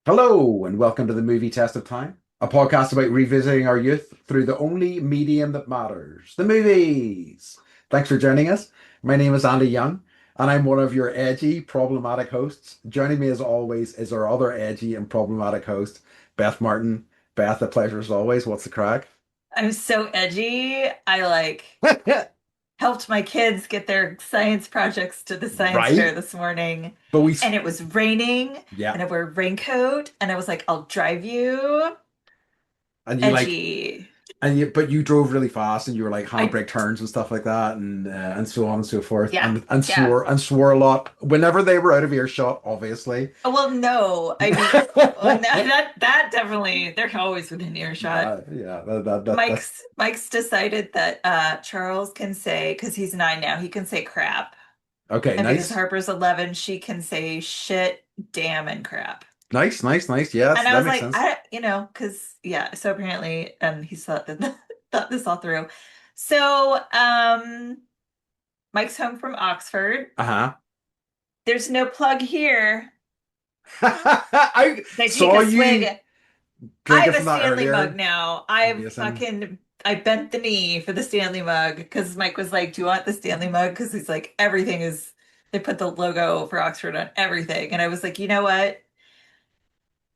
Hello, and welcome to the Movie Test of Time, a podcast about revisiting our youth through the only medium that matters, the movies. Thanks for joining us. My name is Andy Young, and I'm one of your edgy, problematic hosts. Joining me, as always, is our other edgy and problematic host, Beth Martin. Beth, a pleasure as always. What's the crack? I'm so edgy. I helped my kids get their science projects to the science fair Right? this morning, But we, and it was raining, yeah. and I wear a raincoat, and I was like, I'll drive you. And you like, Edgy. but you drove really fast, and you were like I handbrake turns and stuff like that, and so on and so forth, Yeah, and yeah. swore a lot whenever they were out of earshot, obviously. Oh, well, no, I mean, well, that definitely they're always within earshot. Yeah, that's Mike's decided that Charles can say, because he's 9 now, he can say crap. okay. And because Nice, Harper's 11, she can say shit, damn, and crap. nice, nice, nice. Yeah, And I that was makes like, sense. because yeah, so apparently, he thought this all through. So, Mike's home from Oxford. Uh-huh. There's no plug here. I They take saw a you swig. I drinking have a from that Stanley mug earlier. now. Amazing. I bent the knee for the Stanley mug because Mike was like, "Do you want the Stanley mug?" Because he's like, everything is. They put the logo for Oxford on everything, and I was like, you know what?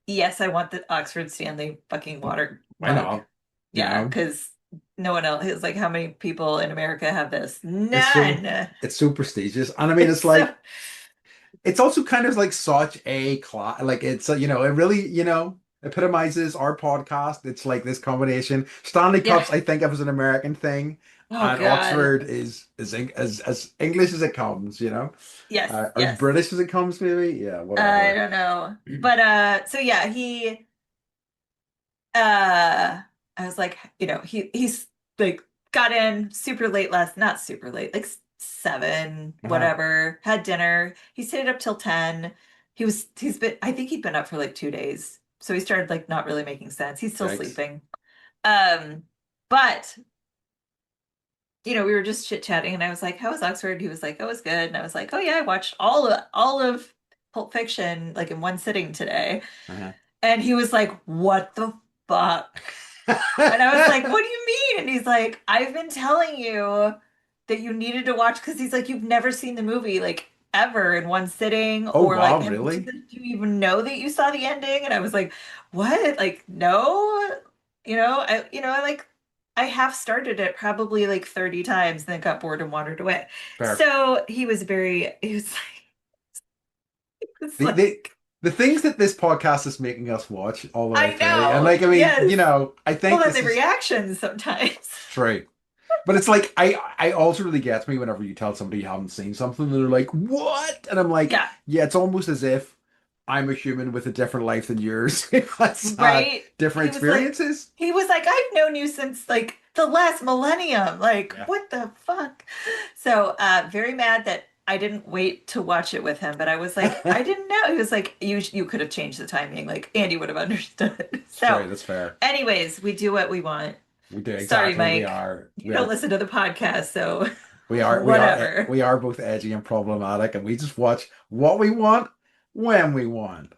Yes, I want the Oxford Stanley fucking water Why mug. not? You Yeah, know, because no one else is like, how many people in America have this? it's so None. it's so prestigious, and I mean, It's it's so, like it's also kind of like such a class. Like it's it really epitomizes our podcast. It's like this combination. Stanley yeah. Cups, I think of as an American thing, Oh and God. Oxford is as English as it comes. Yes, Or yes. British as it comes, maybe. Yeah, I whatever. don't know. But so yeah, uh I was like, he's like got in super late not super late, like 7, Uh-huh. whatever, had dinner. He stayed up till 10. I think he'd been up for like 2 days. So he started like not really making sense. He's still Yikes. sleeping. Um, but we were just chit-chatting and I was like, "How was Oxford?" He was like, "Oh, it was good." And I was like, "Oh yeah, I watched all of Pulp Fiction like in one sitting today." Uh-huh. And he was like, "What the fuck?" And I was like, "What do you mean?" And he's like, "I've been telling you that you needed to watch," because he's like, "You've never seen the movie like ever in one sitting, Oh or wow, like, really? do you even know that you saw the ending?" And I was like, "What? Like, no." I half started it probably like 30 times, then got bored and wandered away. Fair. So he was it's The like, the the things that this podcast is making us watch all the way I through, and know, like I mean, yes. I Well, think then this the is reactions sometimes. true. But it's like I also really gets me whenever you tell somebody you haven't seen something and they're like, "What?" And I'm like, Yeah. "Yeah, it's almost as if I'm a human with a different life than yours. Let's Right? different experiences." He was like, I've known you since like the last millennium. Like, Yeah, what the fuck? So, very mad that I didn't wait to watch it with him, but I was like, I didn't know. He was like, you could have changed the timing. Like, Andy would have understood. it's So, true. That's fair. anyways, we do what we want. We do Sorry, exactly. We Mike. are. You don't listen to the podcast, so whatever. We are both edgy and problematic, and we just watch what we want when we want.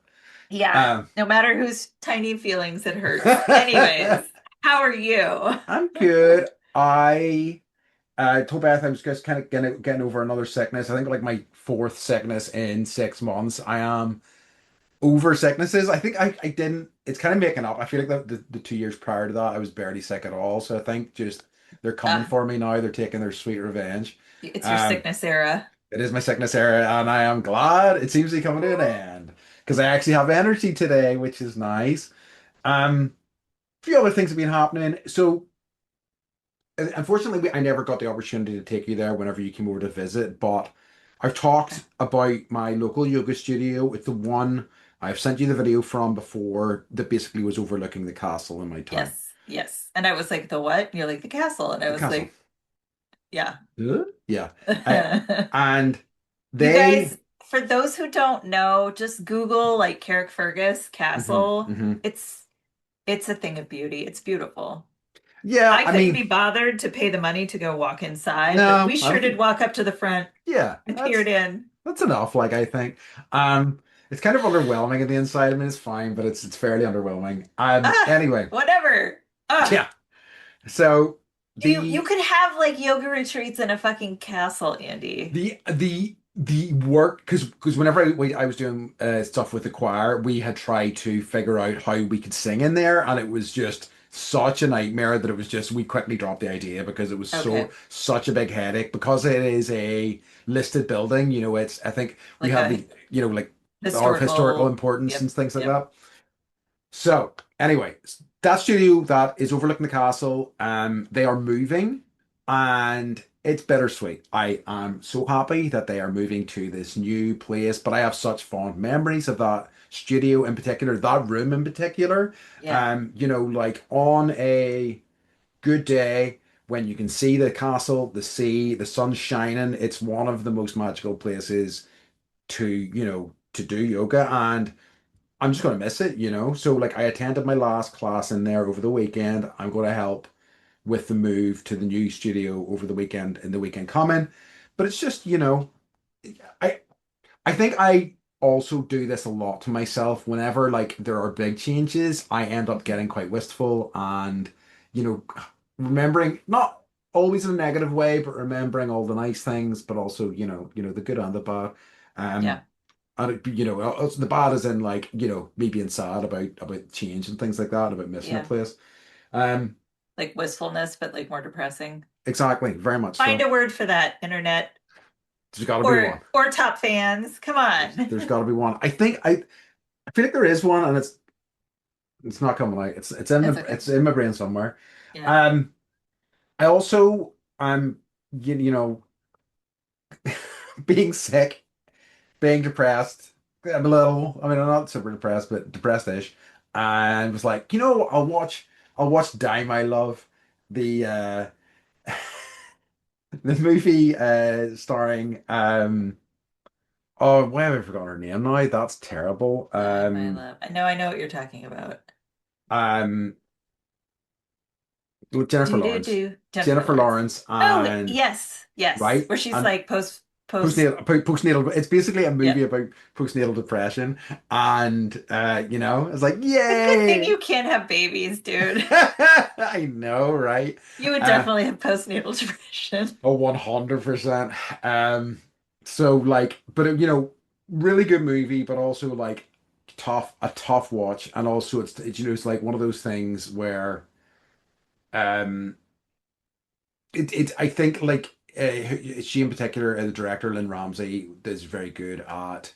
Yeah, Um, no matter whose tiny feelings it hurts. Anyways, how are you? I'm good. I told Beth I was just kind of getting over another sickness. I think like my fourth sickness in 6 months. I am over sicknesses. I think I didn't. It's kind of making up. I feel like the 2 years prior to that, I was barely sick at all. So I think just they're coming Uh, for me now. They're taking their sweet revenge. it's your Um, sickness era. it is my sickness era, and I am glad it seems to be coming to an end because I actually have energy today, which is nice. A few other things have been happening. So unfortunately, I never got the opportunity to take you there whenever you came over to visit, but I've talked about my local yoga studio. It's the one I've sent you the video from before that basically was overlooking the castle in my town. Yes, yes. And I was like, the what? And you're like, the castle. And I The was castle. like, yeah. Huh? Yeah. I, and You they. guys, for those who don't know, just Google like Carrickfergus Mhm, Castle. mhm. It's a thing of beauty. It's beautiful. Yeah, I I couldn't mean, be bothered to pay the money to go walk inside, but we no, I sure don't did think. walk up to the front Yeah, and peered in. that's enough. Like I think. Um, It's kind of underwhelming on the inside. I mean, it's fine, but it's fairly underwhelming. Ah, Anyway, whatever. Ah, yeah. So you the could have like yoga retreats in a fucking castle, Andy. the work because whenever I was doing stuff with the choir, we had tried to figure out how we could sing in there, and it was just such a nightmare that it was just we quickly dropped the idea because it was Okay. such a big headache because it is a listed building. It's I think we Like have a the like our historical historical. importance and Yep. things like Yep. that. So anyway, that studio that is overlooking the castle, they are moving, and it's bittersweet. I am so happy that they are moving to this new place, but I have such fond memories of that studio in particular, that room in particular. Yeah. Like on a good day when you can see the castle, the sea, the sun shining, it's one of the most magical places to do yoga, and I'm just going to miss it. So, like, I attended my last class in there over the weekend. I'm going to help with the move to the new studio over the weekend in the weekend coming. But it's just, I I think I also do this a lot to myself whenever like there are big changes, I end up Mhm. getting quite wistful and, you know, remembering not always in a negative way, but remembering all the nice things, but also, the good and the bad. Um, Yeah. and also the bad is in like, me being sad about change and things like that, about missing a Yeah. place. Um, Like wistfulness, but like more depressing. exactly, very much Find so. a word for that, internet. There's got to be one. Or top fans. Come on. There's got to be one. I feel like there is one, and it's not coming out. It's in It's my okay. it's in my brain somewhere. Yeah. Um, I also being sick, being depressed. I'm a little. I mean, I'm not super depressed, but depressed-ish. And was like, I'll watch Die My Love, the the movie starring oh, why have I forgotten her name now? That's terrible. Die, my love. I know what you're talking about. Um, with Jennifer Do do Lawrence, do. Jennifer Jennifer Lawrence. Lawrence, Oh, and yes. Yes. right, Where she's and like post. postnatal. It's basically a movie Yep. about postnatal depression, and it's like, It's a good thing yay! you can't have babies, dude. I know, right? You would Uh, definitely have postnatal depression. oh, 100%. So like, but really good movie, but also like a tough watch, and also it's like one of those things where um I think like she in particular, the director Lynn Ramsey is very good at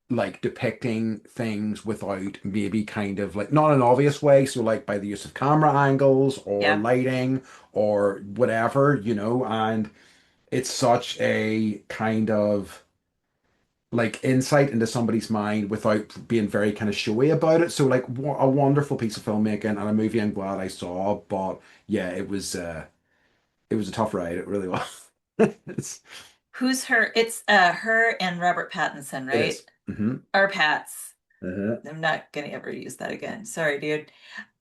like depicting things without maybe kind of like not an obvious way, so like by the use of camera angles or Yeah. lighting or whatever, and it's such a kind of like insight into somebody's mind without being very kind of showy about it. So like a wonderful piece of filmmaking and a movie I'm glad I saw, but yeah, it was a tough ride. It really was. It's, Who's her? It's her and Robert Pattinson, it right? is. Mm-hmm. Or Pats. Uh-huh. I'm not gonna ever use that again. Sorry, dude.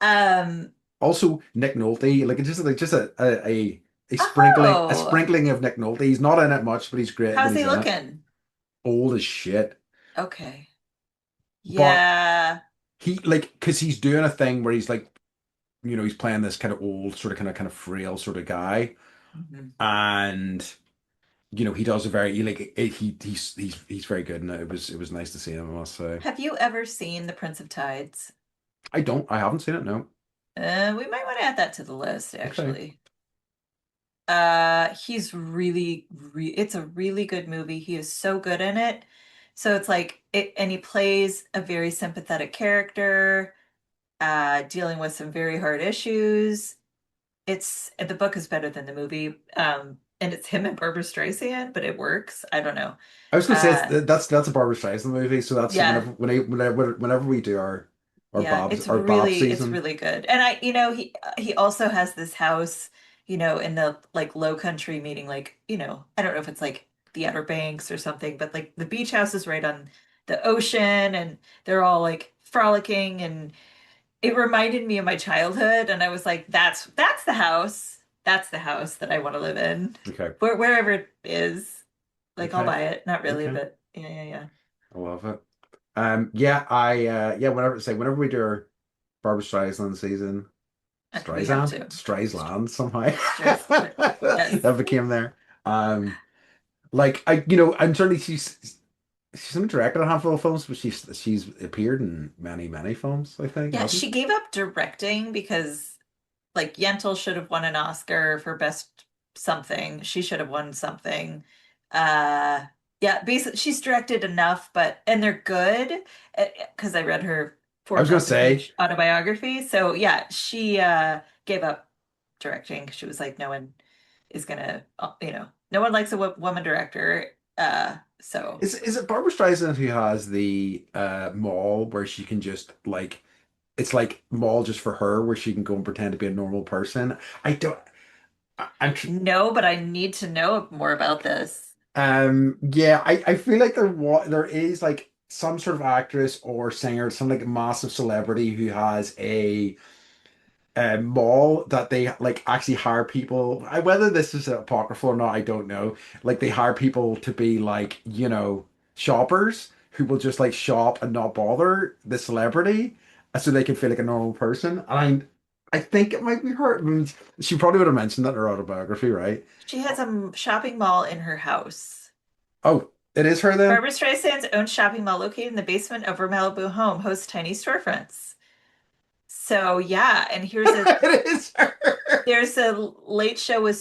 Um, Also, Nick Nolte, like it's just a oh, sprinkling of Nick Nolte. He's not in it much, but he's great when how's he's he in it. looking? Old as shit, Okay. but Yeah. he like because he's doing a thing where he's like he's playing this kind of old sort of kind of frail sort of guy, Mhm. and he does a very he's very good, and it was nice to see him, I must say. Have you ever seen The Prince of Tides? I haven't seen it, no. We might want to add that to the list, Okay. actually. He's it's a really good movie. He is so good in it. So it's like and he plays a very sympathetic character, dealing with some very hard issues. The book is better than the movie. And it's him and Barbara Streisand, but it works. I don't know. I was gonna say Uh, that's a Barbra Streisand movie, so that's yeah, whenever we do yeah, our Bob it's season. really good. And he also has this house, in the like low country, meaning like, I don't know if it's like the Outer Banks or something, but like the beach house is right on the ocean and they're all like frolicking, and it reminded me of my childhood, and I was like, that's the house. That's the house that I want to live in. Okay. Wherever it is. Like I'll Okay. buy it. Not really, Okay. but yeah, yeah, yeah. I love it. Yeah, yeah, whenever we do our Barbra Streisand season, We have Streisand? to. Streisand somehow. Stress. Yes. That became there. Like I'm certainly she's only directed a handful of films, but she's appeared in many, many films, I think, Yeah, hasn't? she gave up directing because like Yentl should have won an Oscar for best something. She should have won something. Uh yeah, basically she's directed enough, but and they're good because I read her I was gonna 4,000 say, page autobiography. So yeah, she gave up directing because she was like, no one is gonna, no one likes a woman director. So is it Barbara Streisand who has the mall where she can just like it's like mall just for her where she can go and pretend to be a normal person? I don't. I'm no, but I need to know more about this. Yeah, I feel like there is like some sort of actress or singer, some like massive celebrity who has a mall that they like actually hire people. Whether this is apocryphal or not, I don't know. Like they hire people to be like, shoppers who will just like shop and not bother the celebrity so they can feel like a normal person. And I think it might be her. I mean, she probably would have mentioned that in her autobiography, right? She has a shopping mall in her house. Oh, it is her then? Barbra Streisand's own shopping mall located in the basement of her Malibu home hosts tiny storefronts. So yeah, and It is her. there's a late show with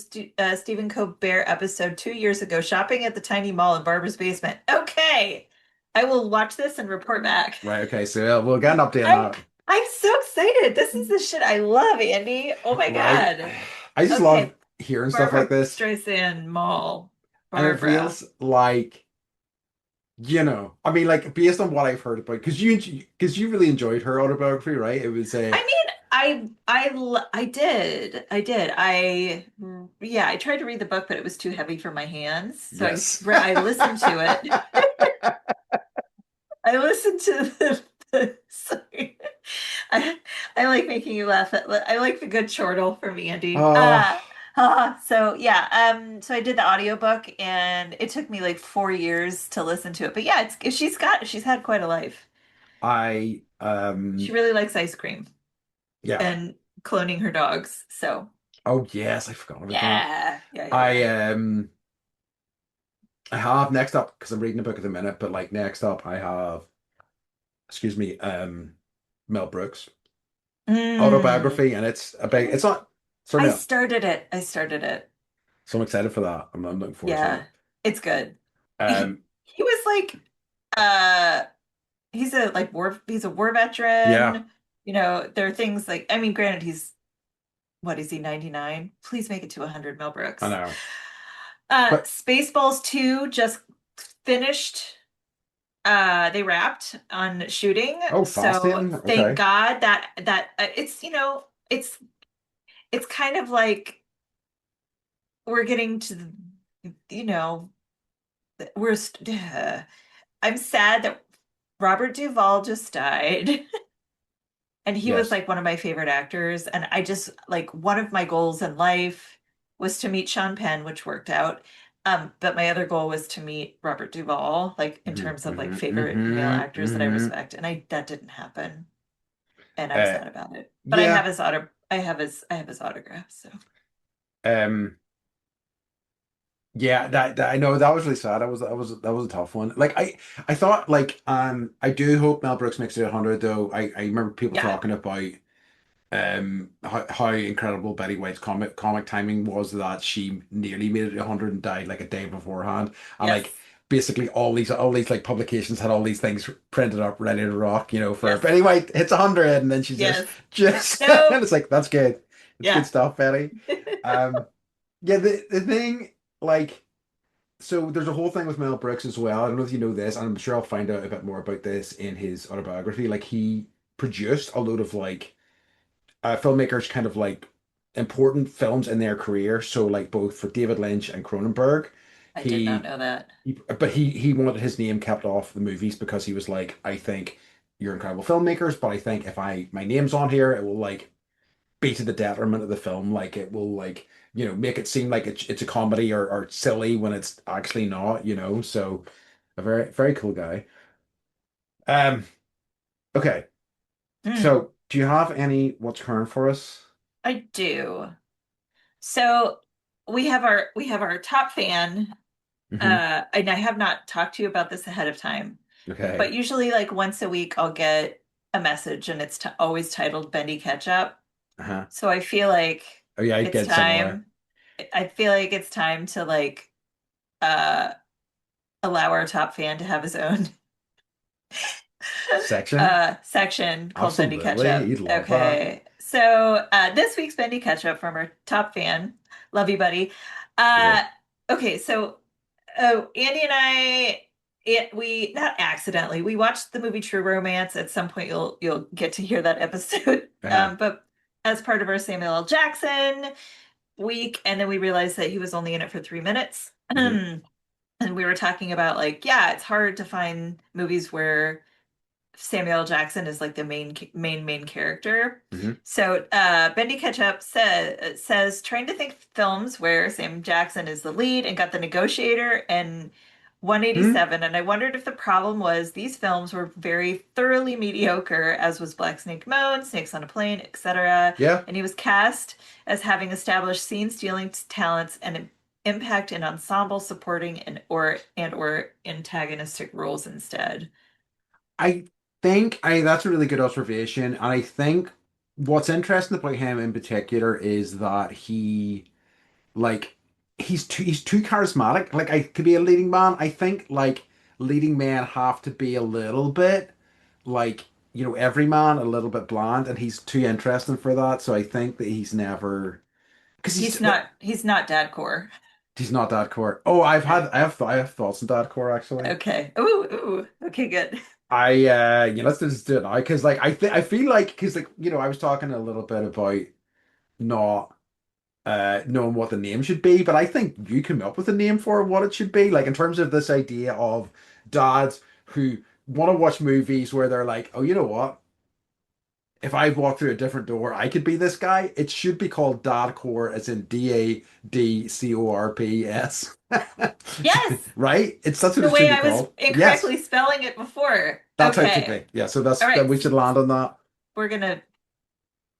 Stephen Colbert episode 2 years ago, shopping at the tiny mall in Barbara's basement. Okay, I will watch this and report back. Right, okay, so we'll get an update on I'm that. I'm so excited. This is the shit I love, Andy. Oh my Right. God. I just love Okay, hearing stuff like Barbara this. Streisand Mall. And it Barbara. feels like, I mean, like based on what I've heard about, because you really enjoyed her autobiography, right? It was a, I mean, I did. Yeah, I tried to read the book, but it was too heavy for my hands. So yes. I listened to it. I listened to sorry. I I like making you laugh. I like the good chortle from Andy. Oh, So yeah, so I did the audiobook and it took me like 4 years to listen to it. But yeah, she's had quite a life. I She really likes ice cream yeah. and cloning her dogs. So Oh yes, I forgot about that. yeah, yeah, yeah, I yeah. I have next up because I'm reading a book at the minute, but like next up I have, excuse me, Mel Brooks Mm, autobiography, and it's not I certainly. started it. I started it. So I'm excited for that. I'm looking forward to Yeah, it's good. it. He was like, uh, he's a war Yeah, veteran. There are things like, I mean, granted, what is he, 99? Please make it to 100, Mel I Brooks. know. But Spaceballs 2 just finished. They wrapped on shooting, oh, so fascinating. thank Okay. God that it's kind of like we're getting to you know, I'm sad that Robert Duvall just died. And he was Yes. like one of my favorite actors. And I just like one of my goals in life was to meet Sean Penn, which worked out. But my other goal was to meet Robert Duvall, like in Hmm, terms of like hmm, favorite male hmm, actors that I hmm. respect. And I that didn't happen. And I'm Uh, sad about it. But I have yeah. his I have his autograph. So Um. Yeah. That I know that was really sad. That was a tough one. Like I thought like I do hope Mel Brooks makes it 100 though. I remember people yeah. talking about how incredible Betty White's comic timing was that she nearly made it 100 and died like a day beforehand, and like Yes. basically all these like publications had all these things printed up ready to rock, for Yes. Betty White hits 100 and then she just Yes. just and Nope. it's like that's good, it's good Yeah. stuff, Betty. um yeah, the thing, like, so there's a whole thing with Mel Brooks as well. I don't know if you know this, and I'm sure I'll find out a bit more about this in his autobiography. Like he produced a load of like filmmakers kind of like important films in their career. So like both for David Lynch and Cronenberg, I did not he, know that. but he wanted his name kept off the movies because he was like, I think you're incredible filmmakers, but I think if my name's on here, it will like be to the detriment of the film. Like it will like make it seem like it's a comedy or silly when it's actually not. So a very very cool guy. Um, okay. Hmm, So, do you have any what's current for us? I do. So we have our top fan, Hmm. and I have not talked to you about this ahead of time, but Okay. usually like once a week I'll get a message and it's t always titled Bendy Ketchup. Uh-huh. So I feel like Oh yeah, I it's get similar time. I feel like it's time to like uh allow our top fan to have his own section. section called Bendy Absolutely, Ketchup. you'd love that. Okay. So this week's Bendy Ketchup from our top fan. Love you, buddy. Great. Okay, so Andy and we not accidentally, we watched the movie True Romance. At some point you'll get to hear that episode. Uh-huh. But as part of our Samuel L. Jackson week, and then we realized that he was only in it for 3 minutes. Hmm. And we were talking about like, yeah, it's hard to find movies where Samuel L. Jackson is like the main character. Hmm. So Bendy Ketchup says trying to think films where Sam Jackson is the lead and got The Negotiator and Hmm. 187. And I wondered if the problem was these films were very thoroughly mediocre, as was Black Snake Moan, Snakes on a Plane, etc. Yeah. And he was cast as having established scene-stealing talents and impact in ensemble supporting and or antagonistic roles instead. I think I that's a really good observation, and I think what's interesting about him in particular is that like he's too charismatic. Like I could be a leading man. I think like leading men have to be a little bit like every man a little bit bland, and he's too interesting for that. So I think that he's never because He's not dadcore. he's not that core. Oh, I've No. had I have thoughts on that core actually. Okay. Ooh, ooh. Okay, good. Let's just do it now because like I feel like because like I was talking a little bit about not knowing what the name should be, but I think you came up with a name for what it should be, like in terms of this idea of dads who want to watch movies where they're like, oh, you know what? If I walk through a different door, I could be this guy. It should be called Dadcore, as in DADCORPS. Yes, Right? That's what the it should way be I was called. Yes, incorrectly spelling it before. that's how it should Okay. be. Yeah, so All that right. we should land on that. We're gonna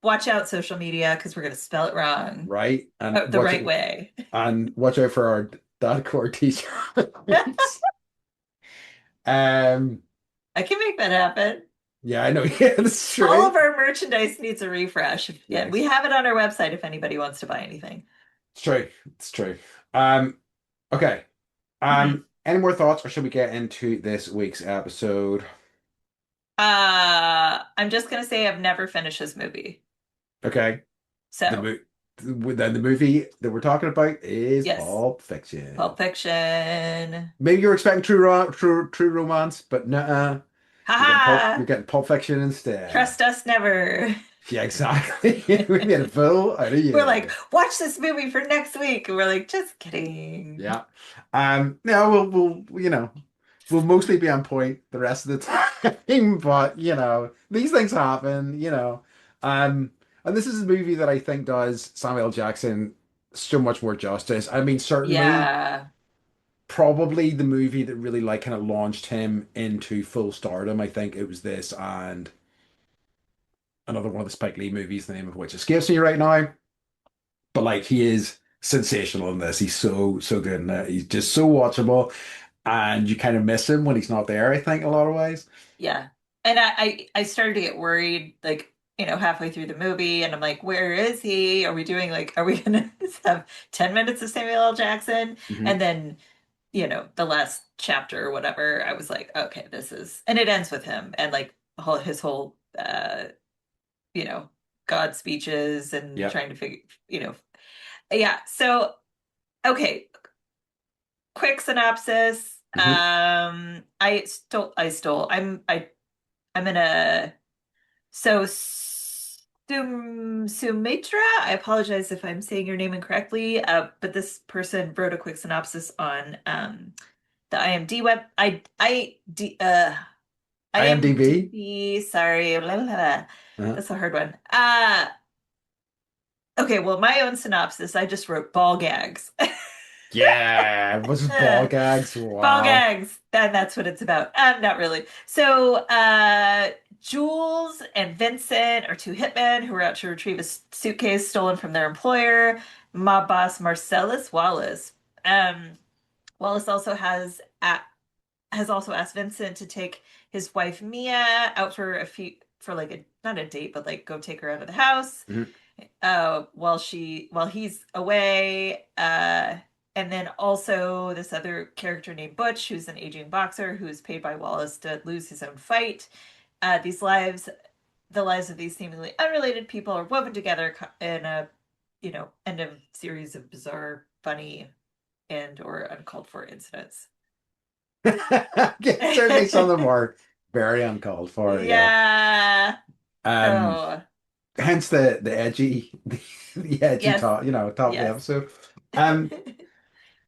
watch out social media because we're gonna spell it wrong. Right? Oh, the right way. And watch out for our Dadcore t-shirts. Um, I can make that happen. yeah, I know. Yeah, that's All true. of our merchandise needs a refresh. Yeah, we Yes, have it on our website if anybody wants to buy anything. it's true. It's true. Um, okay. Mhm. Any more thoughts, or should we get into this week's episode? I'm just gonna say I've never finished this movie. Okay. The So, mo then the movie that we're talking about is yes, Pulp Pulp Fiction. Fiction. Maybe you're expecting true romance, but nah, you're Haha! getting Pulp Fiction instead. Trust us never. Yeah, exactly. We made a fool out of We're like, you. watch this movie for next week. And we're like, just kidding. Yeah. No, we'll mostly be on point the rest of the time, but these things happen. Um, and this is a movie that I think does Samuel Jackson so much more justice. I mean, certainly, Yeah. probably the movie that really like kind of launched him into full stardom. I think it was this and another one of the Spike Lee movies, the name of which escapes me right now. But like he is sensational in this. He's so good in it. He's just so watchable, and you kind of miss him when he's not there. I think in a lot of ways. Yeah. And I started to get worried, like, halfway through the movie, and I'm like, where is he? Are we gonna have 10 minutes of Samuel L. Jackson? Hmm. And then, the last chapter or whatever, I was like, okay, and it ends with him and like his whole you know, God speeches and Yep. trying to yeah. So, okay, quick synopsis. Hmm. I'm in a so Sumitra. I apologize if I'm saying your name incorrectly, but this person wrote a quick synopsis on the IMD web. IMDb. IMDb. Sorry, blah, blah, blah. Uh-huh. That's a hard one. Okay, well, my own synopsis, I just wrote ball gags. Yeah, it was ball gags. Ball Wow. gags. That's what it's about. Not really. So, Jules and Vincent are two hitmen who are out to retrieve a suitcase stolen from their employer, mob boss Marcellus Wallace. Um, Wallace has also asked Vincent to take his wife Mia out for for like a not a date, but like go take her out of the house Mhm. while he's away. And then also this other character named Butch, who's an aging boxer who's paid by Wallace to lose his own fight. These lives, the lives of these seemingly unrelated people are woven together in a, end of series of bizarre, funny, and or uncalled for incidents. Yeah, certainly some of them are very uncalled for, yeah. Yeah. Um, Oh, hence the edgy the edgy yes. top, top of the Yes. episode. Um,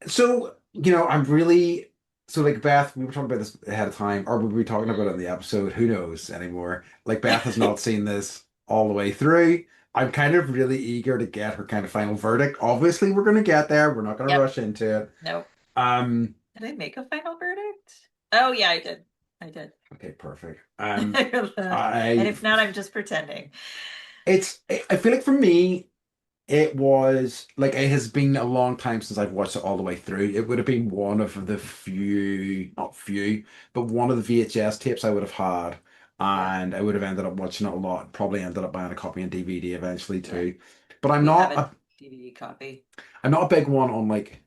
so, I'm really so like Beth, we were talking about this ahead of time, or we were talking about it in the episode, who knows anymore. Like Beth has not seen this all the way through. I'm kind of really eager to get her kind of final verdict. Obviously, we're gonna get there. We're not gonna Yep. rush into it. Nope. Um, Did I make a final verdict? Oh yeah, I did. I did. okay, perfect. And I if not, I'm just pretending. I feel like for me, it was like it has been a long time since I've watched it all the way through. It would have been one of the few, not few, but one of the VHS tapes I would have had, Yeah. and I would have ended up watching it a lot. Probably ended up buying a copy on DVD eventually Yeah. too. But We have a DVD copy. I'm not a big one on like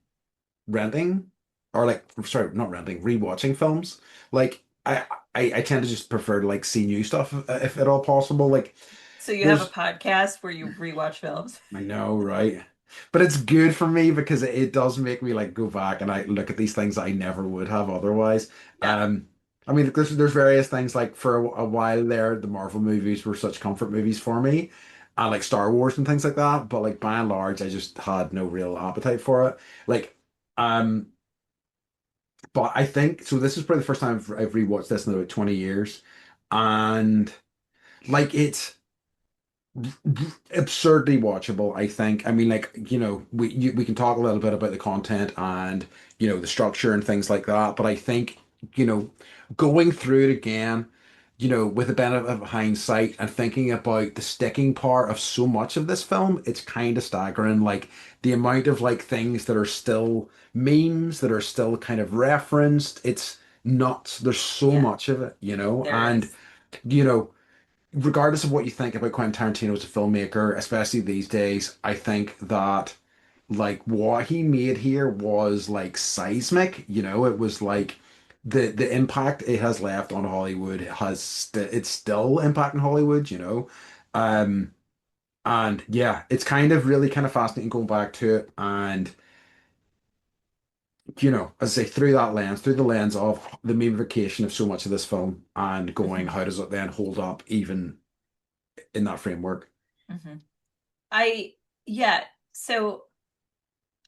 renting or like sorry, not renting, rewatching films. Like I tend to just prefer to like see new stuff if at all possible. Like So you have a there's podcast where you rewatch films? I know, right? But it's good for me because it does make me like go back and I look at these things I never would have otherwise. Yeah. I mean, there's various things like for a while there, the Marvel movies were such comfort movies for me, and like Star Wars and things like that. But like by and large, I just had no real appetite for it. Like, um, but I think so. This is probably the first time I've rewatched this in about 20 years, and like it's absurdly watchable, I think. I mean, like, we can talk a little bit about the content and, the structure and things like that, but I think, you know, going through it again, with the benefit of hindsight and thinking about the sticking part of so much of this film, it's kind of staggering. Like the amount of like things that are still memes that are still kind of referenced, it's nuts. There's so Yeah, much of it, there and is. you know regardless of what you think about Quentin Tarantino as a filmmaker, especially these days, I think that like what he made here was like seismic. It was like the impact it has left on Hollywood it's still impacting Hollywood. Um, and yeah, it's kind of really kind of fascinating going back to it and. As I say, through the lens of the memification of so much of this film and going, Hmm. how does it then hold up even in that framework? Hmm. I, yeah. So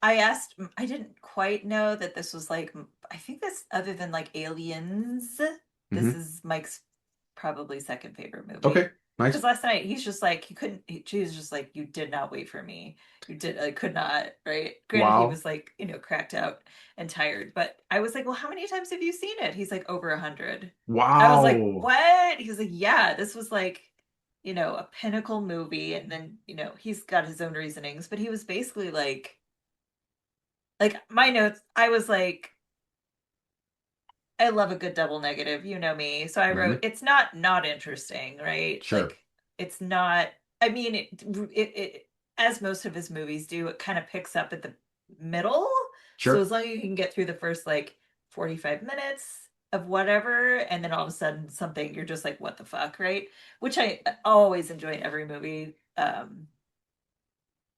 I didn't quite know that this was like, I think this, other than like Aliens, this Hmm. is Mike's probably second favorite movie. Okay, nice. Because last night he's just like, he couldn't, she was just like, you did not wait for me. You did, I could not, right? Granted, he Wow. was like, cracked out and tired, but I was like, well, how many times have you seen it? He's like, over 100. I was like, Wow. what? He was like, yeah, this was like, a pinnacle movie. And then, he's got his own reasonings, but he was basically like my notes, I was like, I love a good double negative, you know me. So I wrote, Hmm. it's not interesting, right? Sure. Like it's not, I mean, it as most of his movies do, it kind of picks up at the middle. So Sure. as long as you can get through the first like 45 minutes of whatever, and then all of a sudden something you're just like, what the fuck, right? Which I always enjoy in every movie.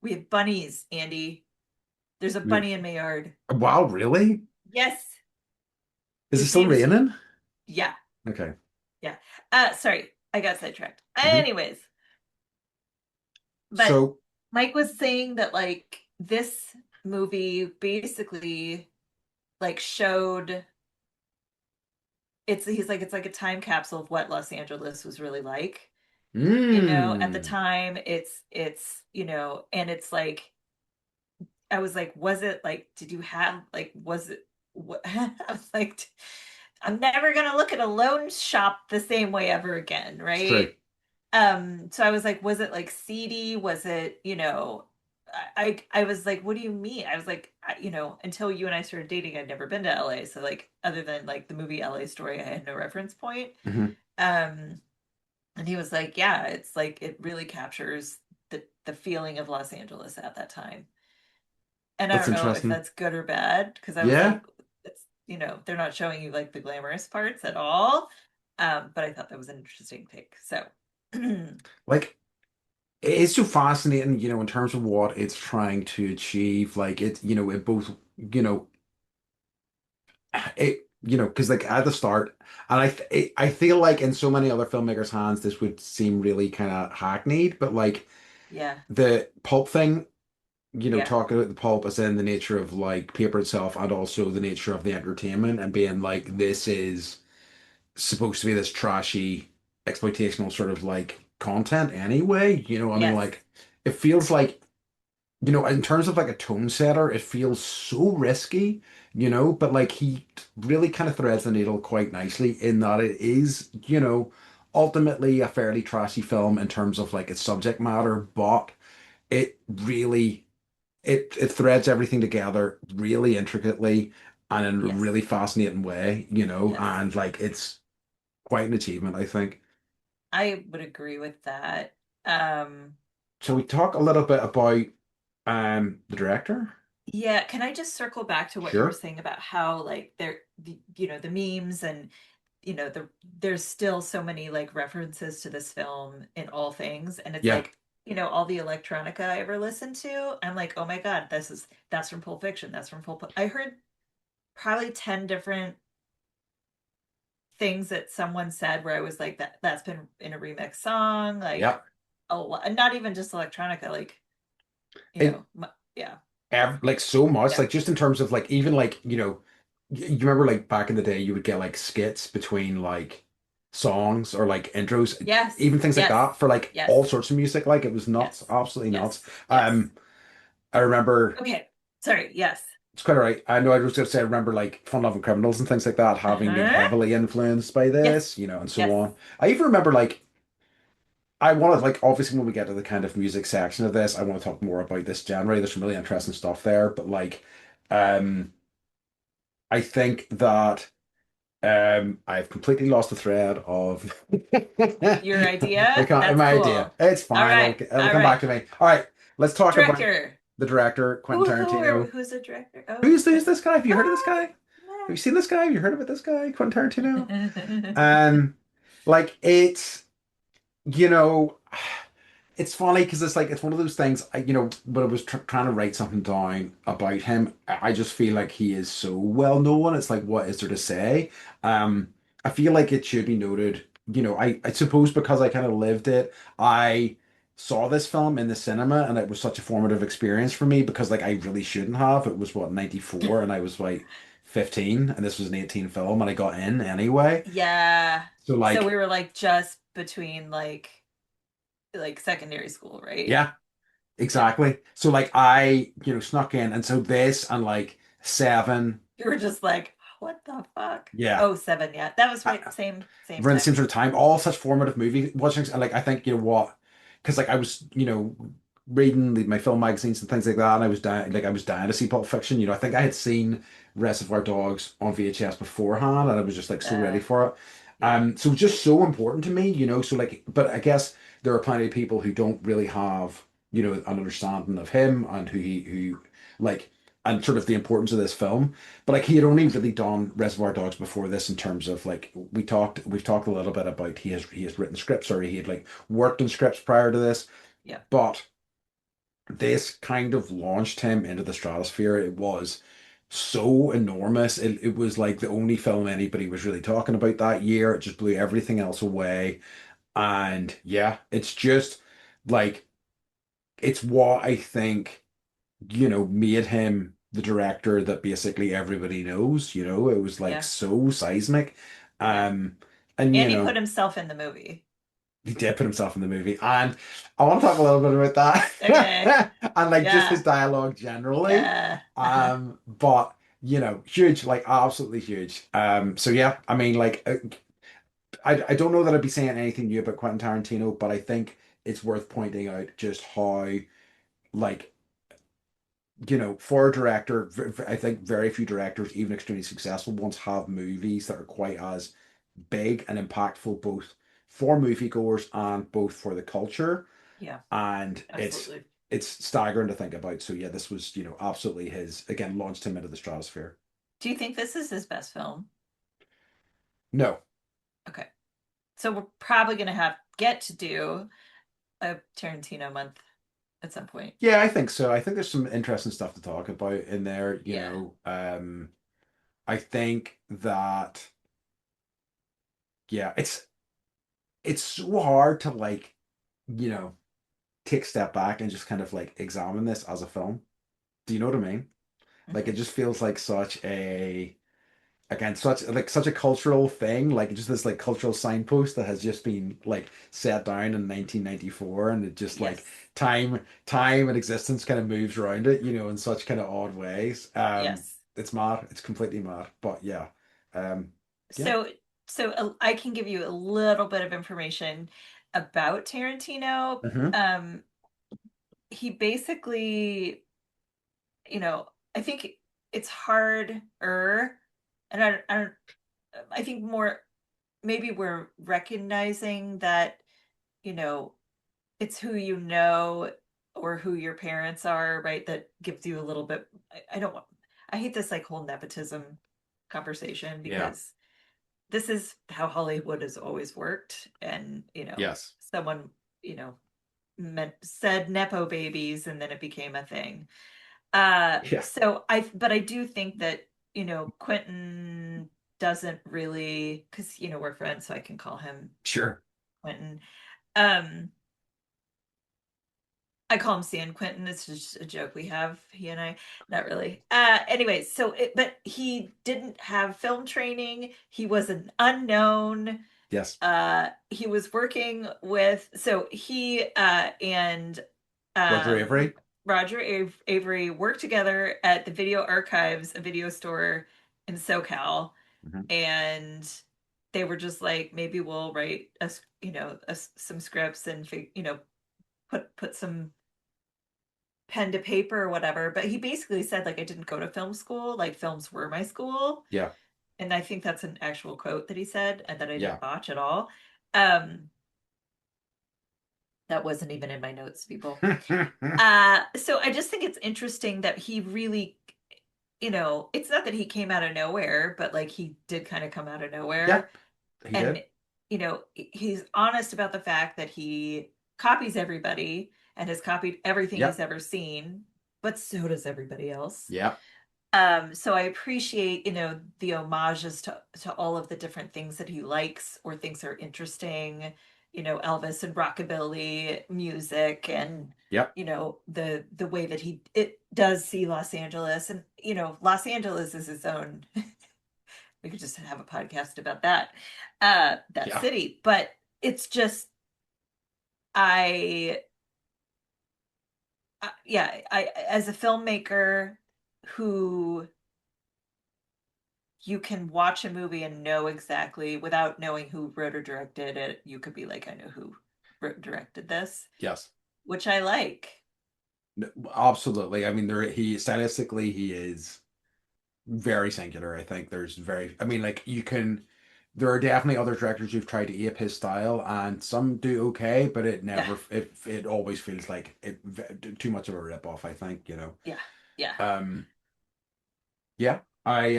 We have bunnies, Andy. There's a We- bunny in my yard. Wow, really? Yes, Is it his still name is, raining? yeah. Okay. Yeah. Sorry, I got sidetracked. Hmm. Anyways, but So, Mike was saying that like this movie basically like showed it's like a time capsule of what Los Angeles was really like. At the mm, time, and it's like I was like, was it like, did you have like, was it what? I was like, I'm never gonna look at a loan shop the same way ever again, It's true. right? So I was like, was it like seedy? Was it, I was like, what do you mean? I was like, until you and I started dating, I'd never been to LA. So like, other than like the movie LA Story, I had no reference point. Hmm. Um, and he was like, yeah, it's like it really captures the feeling of Los Angeles at that time. And I That's don't know if interesting. that's good or bad because I was Yeah. like, it's, they're not showing you like the glamorous parts at all. But I thought that was an interesting take. So, Like it's so fascinating, in terms of what it's trying to achieve. Like it both, you know, because like at the start, and I feel like in so many other filmmakers' hands, this would seem really kind of hackneyed, but like yeah, the pulp thing, yeah, talking about the pulp as in the nature of like paper itself and also the nature of the entertainment and being like this is supposed to be this trashy exploitational sort of like content anyway. I mean, yes, like it feels like, in terms of like a tone setter, it feels so risky, but like he really kind of threads the needle quite nicely in that it is, ultimately a fairly trashy film in terms of like its subject matter, but it really it threads everything together really intricately and in a yes, really fascinating way, yes. and like it's quite an achievement, I think. I would agree with that. Um, So we talk a little bit about the director. yeah, can I just circle back to what you were Sure. saying about how like the memes and there's still so many like references to this film in all things, and it's Yeah. like, all the electronica I ever listened to, I'm like, oh my God, that's from Pulp Fiction, that's from I heard probably 10 different things that someone said where I was like, that's been in a remix song, like Yeah. a lot, not even just electronica, like, It yeah, like so much, yeah, like just in terms of like even like, you remember like back in the day you would get like skits between like songs or like intros, yes, even things like yes, that for like yes, all sorts of music. Like it was nuts, yes, absolutely nuts. yes, yes. Um, I remember. Okay, sorry, yes. It's quite all right. I know I was going to say, I remember like Fun Loving Criminals and things like that having been Uh-huh. heavily influenced by Yes, this, and so yes. on. I even remember like, I want to like, obviously, when we get to the kind of music section of this, I want to talk more about this genre. There's some really interesting stuff there, but like, um, I think that I've completely lost the thread of Your idea? That's my idea. cool. It's All fine. right, It'll all come back right. to me. All right, let's talk about Director. the director, Quentin Tarantino. Who's the director? Oh, Who's this guy? Have you heard of this ah, guy? Have you no. seen this guy? Have you heard about this guy, Quentin Tarantino? Um, like it's you know, it's funny because it's like it's one of those things. When I was trying to write something down about him, I just feel like he is so well known. It's like, what is there to say? Um, I feel like it should be noted. I suppose because I kind of lived it, I saw this film in the cinema, and it was such a formative experience for me because like I really shouldn't have. It was what 94, and I was like 15, and this was an 18 film, and I got in anyway. Yeah. So So we like, were like just between like secondary school, right? yeah. Yeah. Exactly. So like I, snuck in, and so this and like Seven, You were just like, what the fuck? yeah, Oh, seven, yeah. That was right. I, Same around the same time. sort of time, all such formative movie watching, and like I think what, because like I was, reading my film magazines and things like that, and I was dying to see Pulp Fiction. I think I had seen Reservoir Dogs on VHS beforehand, and I was just like so ready Uh, for it. yeah. So it's just so important to me, so like, but I guess there are plenty of people who don't really have, an understanding of him and who like, and sort of the importance of this film. But like he had only really done Reservoir Dogs before this in terms of like we've talked a little bit about he has written scripts, or he had like worked on scripts prior to this, Yeah. but this kind of launched him into the stratosphere. It was so enormous. It was like the only film anybody was really talking about that year. It just blew everything else away. And yeah, it's just like it's what I think, made him the director that basically everybody knows. It was like Yeah. so seismic. Yeah. Um, and And he put himself in the movie. he did put himself in the movie, and I want to talk a little bit about Okay. that, and like just his Yeah. dialogue generally. Yeah. But huge, like absolutely huge. So yeah, I mean, like, I don't know that I'd be saying anything new about Quentin Tarantino, but I think it's worth pointing out just how, like, for a director, I think very few directors, even extremely successful ones, have movies that are quite as big and impactful both for moviegoers and both for the culture. Yeah, And absolutely. it's staggering to think about. So yeah, this was, absolutely his, again, launched him into the stratosphere. Do you think this is his best film? No. Okay. So we're probably gonna have get to do a Tarantino month at some point. Yeah, I think so. I think there's some interesting stuff to talk about in there, Yeah. I think that yeah, it's so hard to like, you know, take a step back and just kind of like examine this as a film. Do you know what I mean? Like it Hmm. just feels like such a cultural thing, like just this like cultural signpost that has just been like set down in 1994, and it just like Yes. time and existence kind of moves around it, in such kind of odd ways. Yes. It's mad. It's completely mad. But yeah. Um, yeah. So I can give you a little bit of information about Tarantino. Hmm. He basically, you know, I think it's harder, and I think more maybe we're recognizing that, you know, it's who you know or who your parents are, right? That gives you a little bit. I don't want. I hate this like whole nepotism conversation Yeah. because this is how Hollywood has always worked, and Yes. someone said nepo babies, and then it became a thing. Yeah. But I do think that Quentin doesn't really, because we're friends, so I can call him Sure. Quentin. Um, I call him San Quentin. It's just a joke we have, he and I. Not really. Anyway, but he didn't have film training. He was an unknown. Yes. He was working with, so he and Roger um, Avery. Avery worked together at the Video Archives, a video store in SoCal, Hmm. and they were just like, maybe we'll write some scripts and put some pen to paper or whatever. But he basically said, like, I didn't go to film school, like films were my school. Yeah. And I think that's an actual quote that he said and that I didn't Yeah. botch at all. Um, that wasn't even in my notes, people. So I just think it's interesting that he really, it's not that he came out of nowhere, but like he did kind of come out of Yeah. nowhere. He did. And, he's honest about the fact that he copies everybody and has copied everything he's Yep. ever seen, but so does everybody else. Yeah. So I appreciate, the homages to all of the different things that he likes or thinks are interesting, Elvis and rockabilly music, and Yep. the way that it does see Los Angeles, and Los Angeles is its own. We could just have a podcast about that Yeah. city, but it's just I yeah, I as a filmmaker who you can watch a movie and know exactly without knowing who wrote or directed it. You could be like, I know who wrote directed this, Yes. which I like. No, absolutely. I mean, he stylistically he is very singular. I think I mean, like there are definitely other directors who've tried to ape his style, and some do okay, but Yeah, it always feels like too much of a rip off. I think, yeah, yeah. Um, yeah, I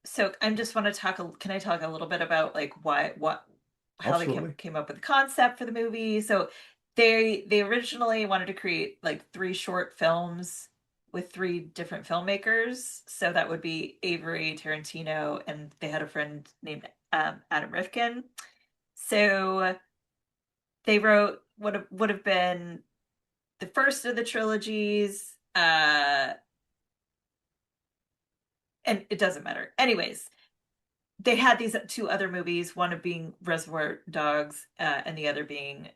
So, I just want to talk. Can I talk a little bit about like how they came absolutely. came up with the concept for the movie? So, they originally wanted to create like three short films with three different filmmakers. So that would be Avery, Tarantino, and they had a friend named Adam Rifkin. So they wrote what would have been the first of the trilogies, and it doesn't matter. Anyways, they had these two other movies, one of being Reservoir Dogs, and the other being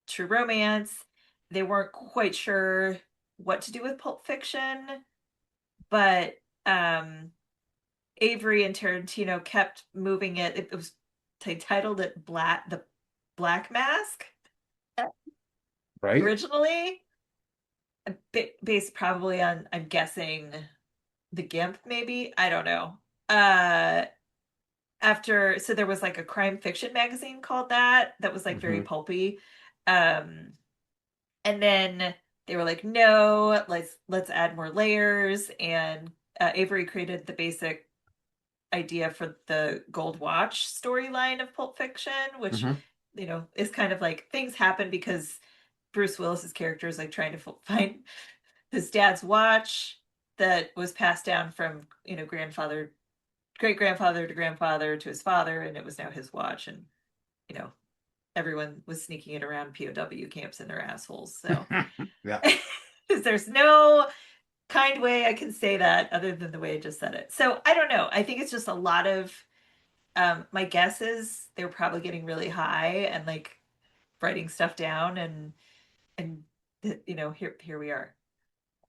True Romance. They weren't quite sure what to do with Pulp Fiction, but Avery and Tarantino kept moving it. It was they titled it the Black Mask Right? originally, based probably on, I'm guessing, the Gimp, maybe. I don't know. Uh, after so there was like a crime fiction magazine called that was like very Hmm. pulpy. Um, and then they were like, no, let's add more layers. And Avery created the basic idea for the Gold Watch storyline of Pulp Fiction, which, Hmm. is kind of like things happen because Bruce Willis's character is like trying to find his dad's watch that was passed down from, grandfather, great grandfather to grandfather to his father, and it was now his watch. And, you know, everyone was sneaking it around POW camps in their assholes. So Yeah. there's no kind way I can say that other than the way I just said it. So I don't know. I think it's just a lot of my guess is they're probably getting really high and like writing stuff down, and here we are.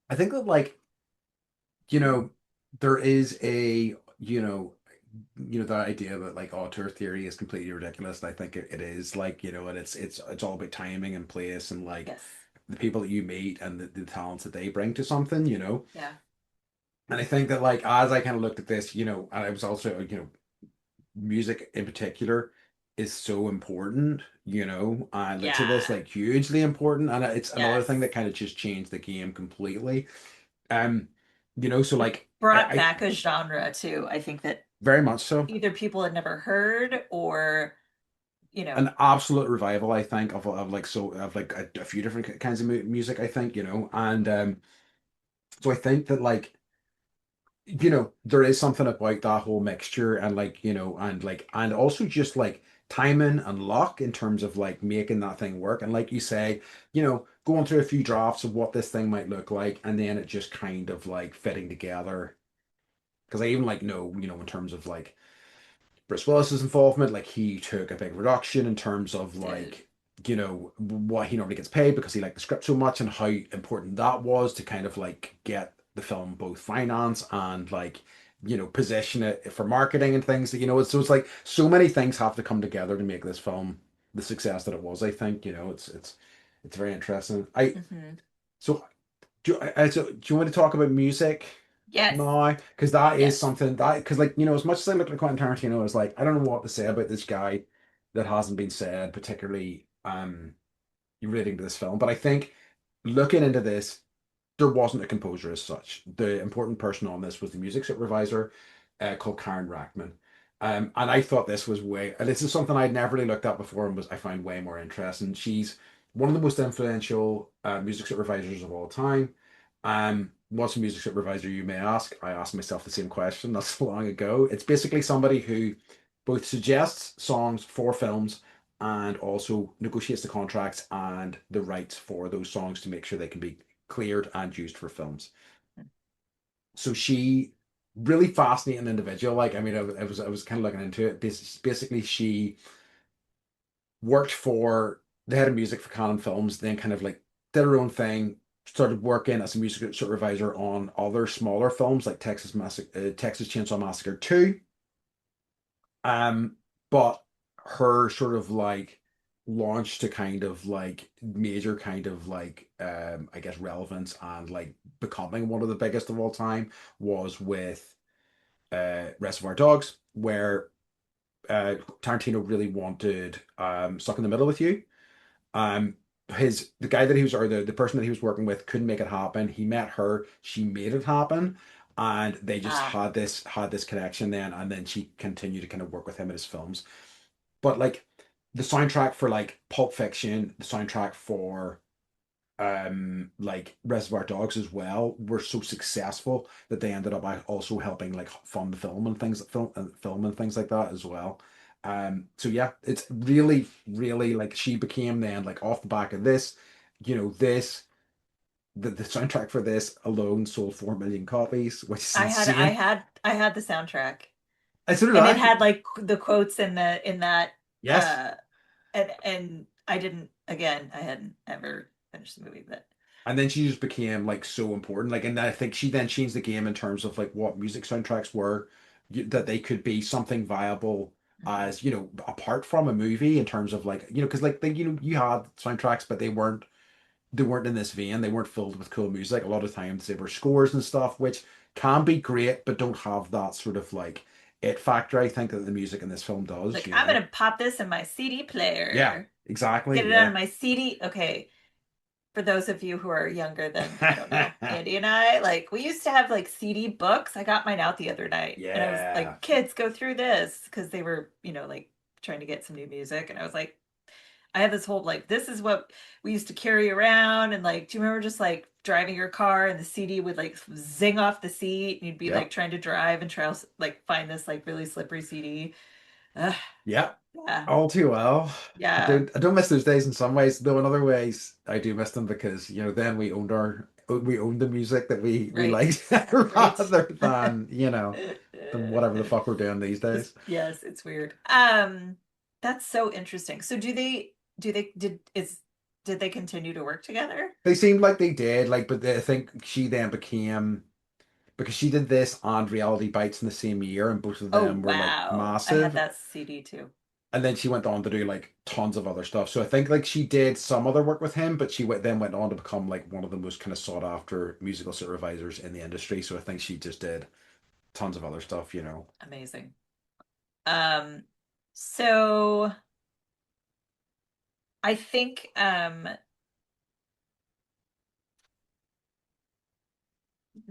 I think that like, you know, there is a, that idea that like auteur theory is completely ridiculous. And I think it is like, and it's all about timing and place and like Yes. the people that you meet and the talents that they bring to something. Yeah. And I think that like as I kind of looked at this, and I was also, music in particular is so important, and like to this Yeah. like hugely important, and it's another thing Yes. that kind of just changed the game completely. Um, so It like brought I back a genre too. I think that very much so. either people had never heard or, you know, An absolute revival, I think, of like a few different kinds of music, I think, and so I think that like there is something about that whole mixture and like and also just like timing and luck in terms of like making that thing work, and like you say, going through a few drafts of what this thing might look like, and then it just kind of like fitting together. Because I even like know, in terms of like Bruce Willis's involvement, like he took a big reduction in terms of did. like, what he normally gets paid because he liked the script so much, and how important that was to kind of like get the film both finance and like, position it for marketing and things that, it's like so many things have to come together to make this film the success that it was, I think, it's very interesting. Hmm. So do you want to talk about music Yes. now? Because that is Yes. something that, because like, as much as I look at Quentin Tarantino, it's like, I don't know what to say about this guy that hasn't been said, particularly relating to this film. But I think looking into this, there wasn't a composer as such. The important person on this was the music supervisor called Karen Rackman. And I thought this was and this is something I'd never really looked at before and I find way more interesting. She's one of the most influential music supervisors of all time. What's a music supervisor, you may ask? I asked myself the same question not so long ago. It's basically somebody who both suggests songs for films and also negotiates the contracts and the rights for those songs to make sure they can be cleared and used for films. So she really fascinating individual. Like, I mean, I was kind of looking into it. Basically, she worked for the head of music for Canon Films, then kind of like did her own thing, started working as a music supervisor on other smaller films like Texas Chainsaw Massacre 2. Um, but her sort of like launch to kind of like major kind of like I guess relevance and like becoming one of the biggest of all time was with Reservoir Dogs, where Tarantino really wanted Stuck in the Middle with You. Um, the guy that he was, or the person that he was working with, couldn't make it happen. He met her, she made it happen, and they just Ah, had this connection then, and then she continued to kind of work with him in his films. But like the soundtrack for like Pulp Fiction, the soundtrack for like Reservoir Dogs as well were so successful that they ended up also helping like fund the film and things like that as well. So yeah, it's really, really like she became then like off the back of this, this the soundtrack for this alone sold 4 million copies, which is I insane. had I had the soundtrack. And so did And it I. had like the quotes in that Yes. uh and I didn't, again, I hadn't ever finished the movie, but And then she just became like so important. Like, and I think she then changed the game in terms of like what music soundtracks were, that they could be something viable mhm. as, apart from a movie in terms of like, because like you had soundtracks, but they weren't in this vein. They weren't filled with cool music. A lot of times they were scores and stuff, which can be great, but don't have that sort of like it factor. I think that the music in this film does, Like, I'm gonna pop this in my CD Yeah, player. exactly. Get it on Yeah. my CD. Okay, for those of you who are younger than, I don't know, Andy and I, like we used to have like CD books. I got mine out the other night and I was Yeah. like, kids, go through this because they were, like trying to get some new music. And I was like, I had this whole like, this is what we used to carry around. And like, do you remember just like driving your car and the CD would like zing off the seat and you'd be like Yep. trying to drive and try to like find this like really slippery CD? Ugh, Yep. yeah, All too well. I yeah, don't I don't miss those days in some ways, though in other ways I do miss them because, then we owned the music that we right, liked right. rather than whatever the fuck we're doing these days. Yes, it's weird. That's so interesting. So do they did they continue to work together? They seemed like they did, like, but I think she then became, because she did this and Reality Bites in the same year, and both of Oh them were like wow. I had massive. that CD too. And then she went on to do like tons of other stuff. So I think like she did some other work with him, but then went on to become like one of the most kind of sought after musical supervisors in the industry. So I think she just did tons of other stuff. Amazing. Um, so I think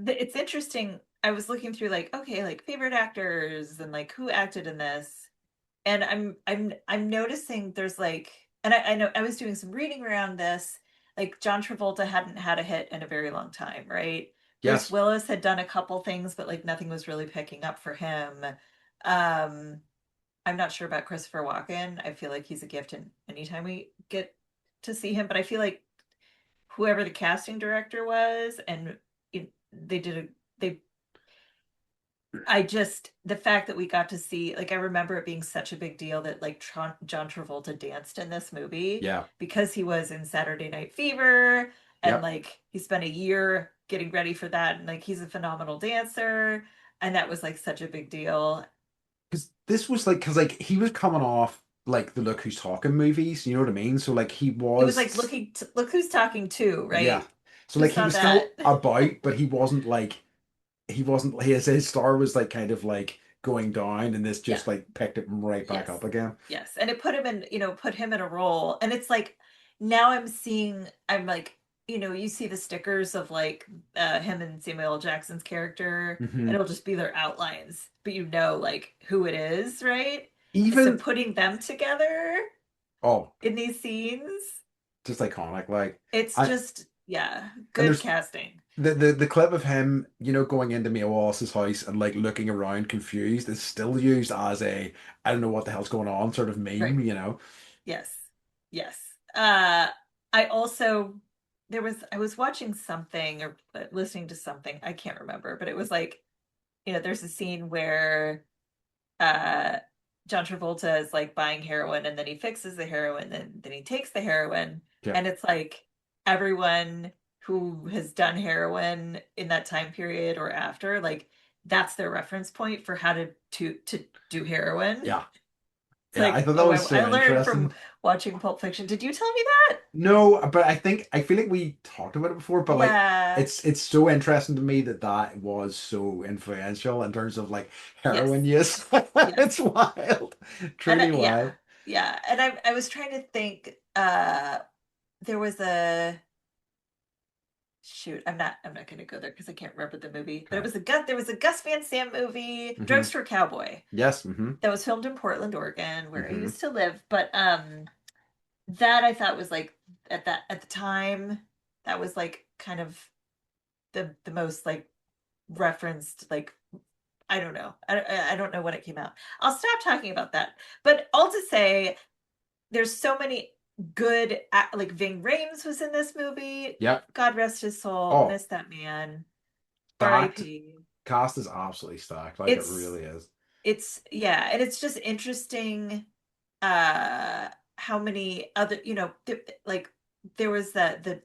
it's interesting. I was looking through like, okay, like favorite actors and like who acted in this. And I'm noticing there's like, and I know I was doing some reading around this, like John Travolta hadn't had a hit in a very long time, right? Bruce Yes. Willis had done a couple things, but like nothing was really picking up for him. Um, I'm not sure about Christopher Walken. I feel like he's a gift and anytime we get to see him, but I feel like whoever the casting director was, and they did a they I just, the fact that we got to see, like, I remember it being such a big deal that like John Travolta danced in this movie Yeah. because he was in Saturday Night Fever and Yep. like he spent a year getting ready for that and like he's a phenomenal dancer and that was like such a big deal. Because this was like, because like he was coming off like the Look Who's Talking movies, you know what I mean? So like he It was like was, look who's talking too, yeah. right? So like Just he on was that. still about, but he wasn't his star was like kind of like going down, and this Yeah. just like picked it right back Yes. up again. Yes. And it put him in, put him in a role. And it's like now I'm like, you see the stickers of like him and Samuel L. Jackson's character, and Hmm. it'll just be their outlines, but like who it is, right? And so Even putting them together oh, in these scenes, just iconic. Like it's I just, yeah, and good there's casting. the clip of him, going into Mia Wallace's house and like looking around confused is still used as a I don't know what the hell's going on sort of Right. meme. Yes. Yes. I also I was watching something or listening to something, I can't remember, but it was like, there's a scene where uh John Travolta is like buying heroin and then he fixes the heroin and then he takes the heroin Yeah. and it's like everyone who has done heroin in that time period or after, like that's their reference point for how to do heroin. Yeah. It's Yeah. I like, thought that oh, was I so learned from interesting. watching Pulp Fiction. Did you tell me that? No, but I feel like we talked about it before, but like Yeah. it's so interesting to me that that was so influential in terms of like heroin Yes. use. Yes. It's wild, And truly yeah. wild. Yeah. And I was trying to think there was a shoot, I'm not going to go there because I can't remember the movie. But it Okay. was a Gus there was a Gus Van Sant movie, Hmm. Drugstore Cowboy, Yes. Hmm. that was filmed in Portland, Oregon, where I Hmm. used to live. But that I thought was like at the time that was like kind of the most like referenced like I don't know. I don't know when it came out. I'll stop talking about that. But all to say, there's so many good like Ving Rhames was in this movie. Yep. God rest his soul. Oh, Miss that man. stacked. R.I.P. Cast is absolutely stacked. Like it It's really is. yeah, and it's just interesting uh how many other, like there was the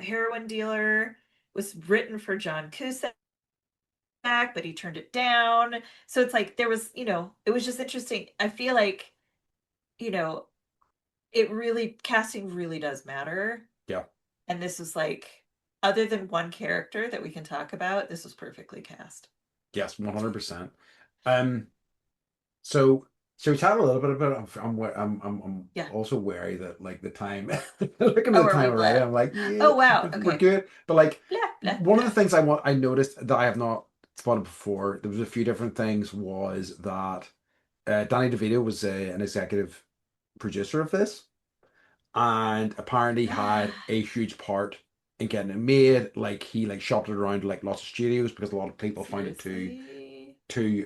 heroin dealer was written for John Cusack, but he turned it down. So it's like there was, it was just interesting. I feel like, you know, it really casting really does matter. Yeah. And this was like, other than one character that we can talk about, this was perfectly cast. Yes, 100%. Um, so we chat a little bit about it. I'm Yeah. also wary that like the time looking at Oh, the are time we already, blah? I'm like, yeah, Oh, wow. we're Okay. good. But like Blah, blah, one of the blah. things I noticed that I have not spotted before, there was a few different things, was that Danny DeVito was an executive producer of this, and apparently had a huge part in getting it made. Like he like shopped it around to like lots of studios because a lot of people find it Seriously? too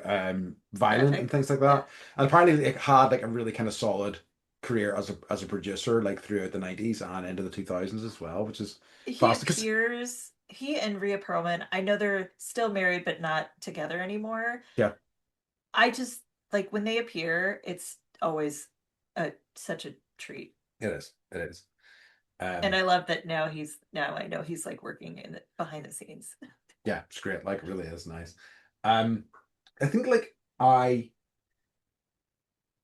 violent and Graphic? things like Yeah. that. And apparently it had like a really kind of solid career as a producer like throughout the 90s and into the 2000s as well, which is He fast because appears, he and Rhea Perlman, I know they're still married but not together anymore. yeah, I just like when they appear, it's always such a treat. it is. It is. And Um I love that now I know he's like working behind the scenes. yeah, it's great. Like it really is nice. Um I think like I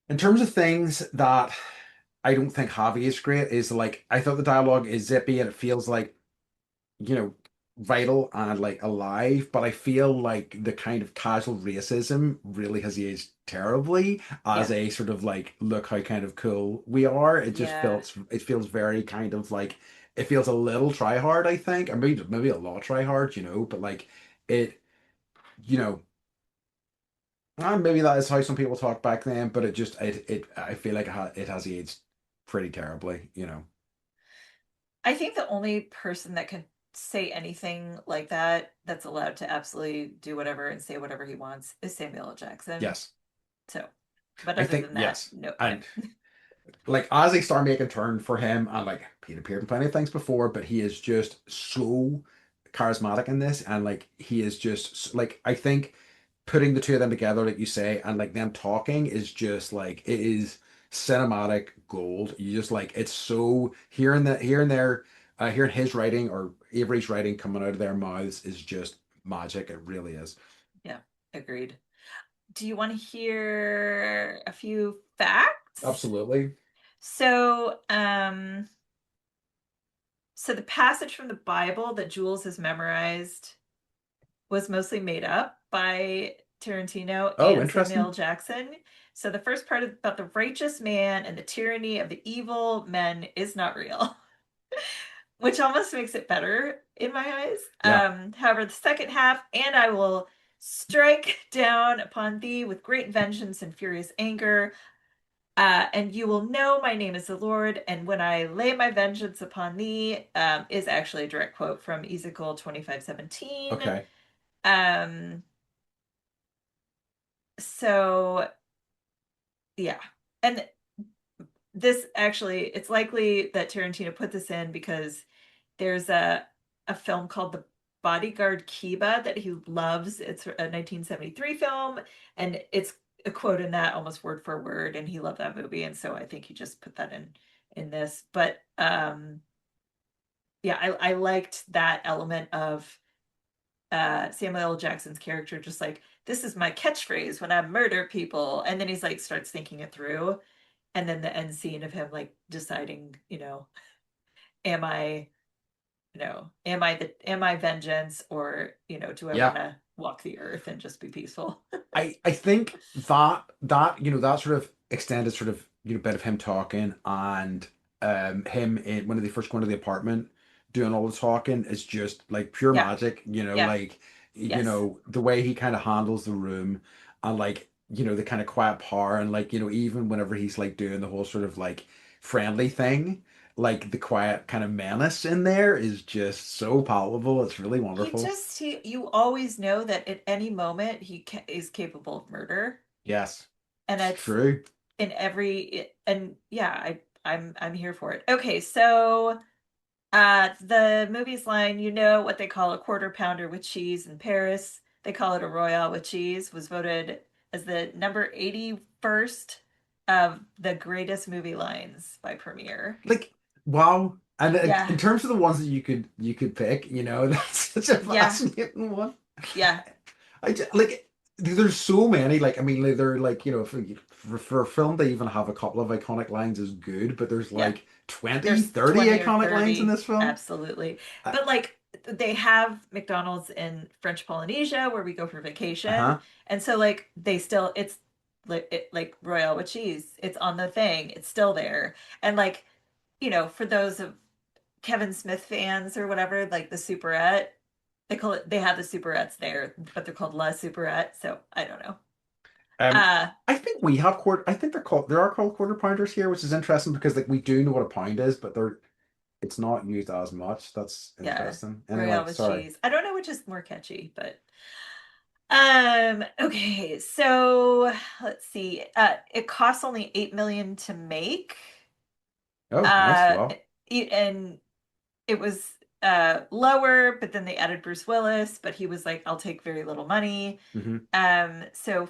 in terms of things that I don't think Javi is great is like I thought the dialogue is zippy and it feels like you know, vital and like alive, but I feel like the kind of casual racism really has aged terribly as Yeah. a sort of like, look how kind of cool we are. Yeah. It feels very kind of like it feels a little try hard, I think, or maybe a lot try hard, but like it, you know, and maybe that is how some people talk back then, but it I feel like it has aged pretty terribly. I think the only person that can say anything like that that's allowed to absolutely do whatever and say whatever he wants is Samuel L. Jackson. Yes. So, but I other think than that, yes. no, no. And like as they start making turn for him, and like he'd appeared in plenty of things before, but he is just so charismatic in this, and like he is just like I think putting the two of them together, like you say, and like them talking is just like it is cinematic gold. You just like it's so here and there, hearing his writing or Avery's writing coming out of their mouths is just magic. It really is. Yeah, agreed. Do you want to hear a few facts? Absolutely. So, so the passage from the Bible that Jules has memorized was mostly made up by Tarantino Oh, and Samuel interesting. L. Jackson. So the first part about the righteous man and the tyranny of the evil men is not real, which almost makes it better in my eyes. Yeah. However, the second half, and I will strike down upon thee with great vengeance and furious anger. And you will know my name is the Lord, and when I lay my vengeance upon thee, is actually a direct quote from Ezekiel 25:17. Okay. Um, so yeah. And this actually, it's likely that Tarantino put this in because there's a film called The Bodyguard Kiba that he loves. It's a 1973 film, and it's a quote in that almost word for word, and he loved that movie, and so I think he just put that in this. But yeah, I liked that element of Samuel L. Jackson's character, just like, this is my catchphrase when I murder people, and then he's like starts thinking it through, and then the end scene of him like deciding, am I am I vengeance, or do I want Yeah. to walk the earth and just be peaceful? I think that that sort of extended sort of bit of him talking and him in when they first go into the apartment doing all the talking is just like pure Yeah, magic, yeah, like yes. the way he kind of handles the room and like the kind of quiet power and like even whenever he's like doing the whole sort of like friendly thing, like the quiet kind of menace in there is just so palpable. It's really wonderful. You always know that at any moment is capable of murder, Yes, and it's it's true. in and yeah, I'm here for it. Okay, so the movie's line, what they call a quarter pounder with cheese in Paris. They call it a royale with cheese, was voted as the number 81st of the greatest movie lines by Premiere. Like, wow. And Yeah. in terms of the ones that you could pick, that's such a Yeah. fascinating one. Yeah. Like there's so many. Like I mean, like, they're like for a film they even have a couple of iconic lines is good, but there's Yeah. like 20, There's 30 20 or iconic lines in 30. this film. Absolutely. Uh, But like they have McDonald's in French Polynesia where we go for vacation. uh-huh. And so like they still it's like Royale with cheese. It's on the thing. It's still there. And like, for those of Kevin Smith fans or whatever, like the Superette, they have the Superettes there, but they're called La Superette, so I don't know. Um, Uh I think we have quarter. I think there are called quarter pounders here, which is interesting because like we do know what a pound is, but it's not used as much. That's yeah, interesting. Royale Anyway, with sorry. cheese. I don't know which is more catchy, but okay, so let's see. It costs only 8 million to make. Oh, nice. Uh Well, and it was lower, but then they added Bruce Willis, but he was like, I'll take very little money. hmm So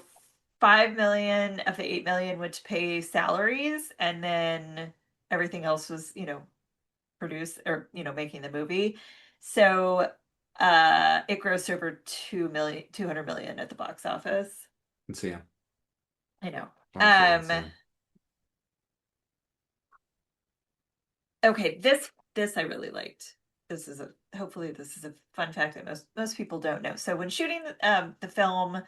5 million of the 8 million went to pay salaries, and then everything else was, produce or, making the movie. So it grossed over 200 million at the box office. let's see. I know. Absolutely Um, insane. okay, this I really liked. Hopefully this is a fun fact that most people don't know. So when shooting the film,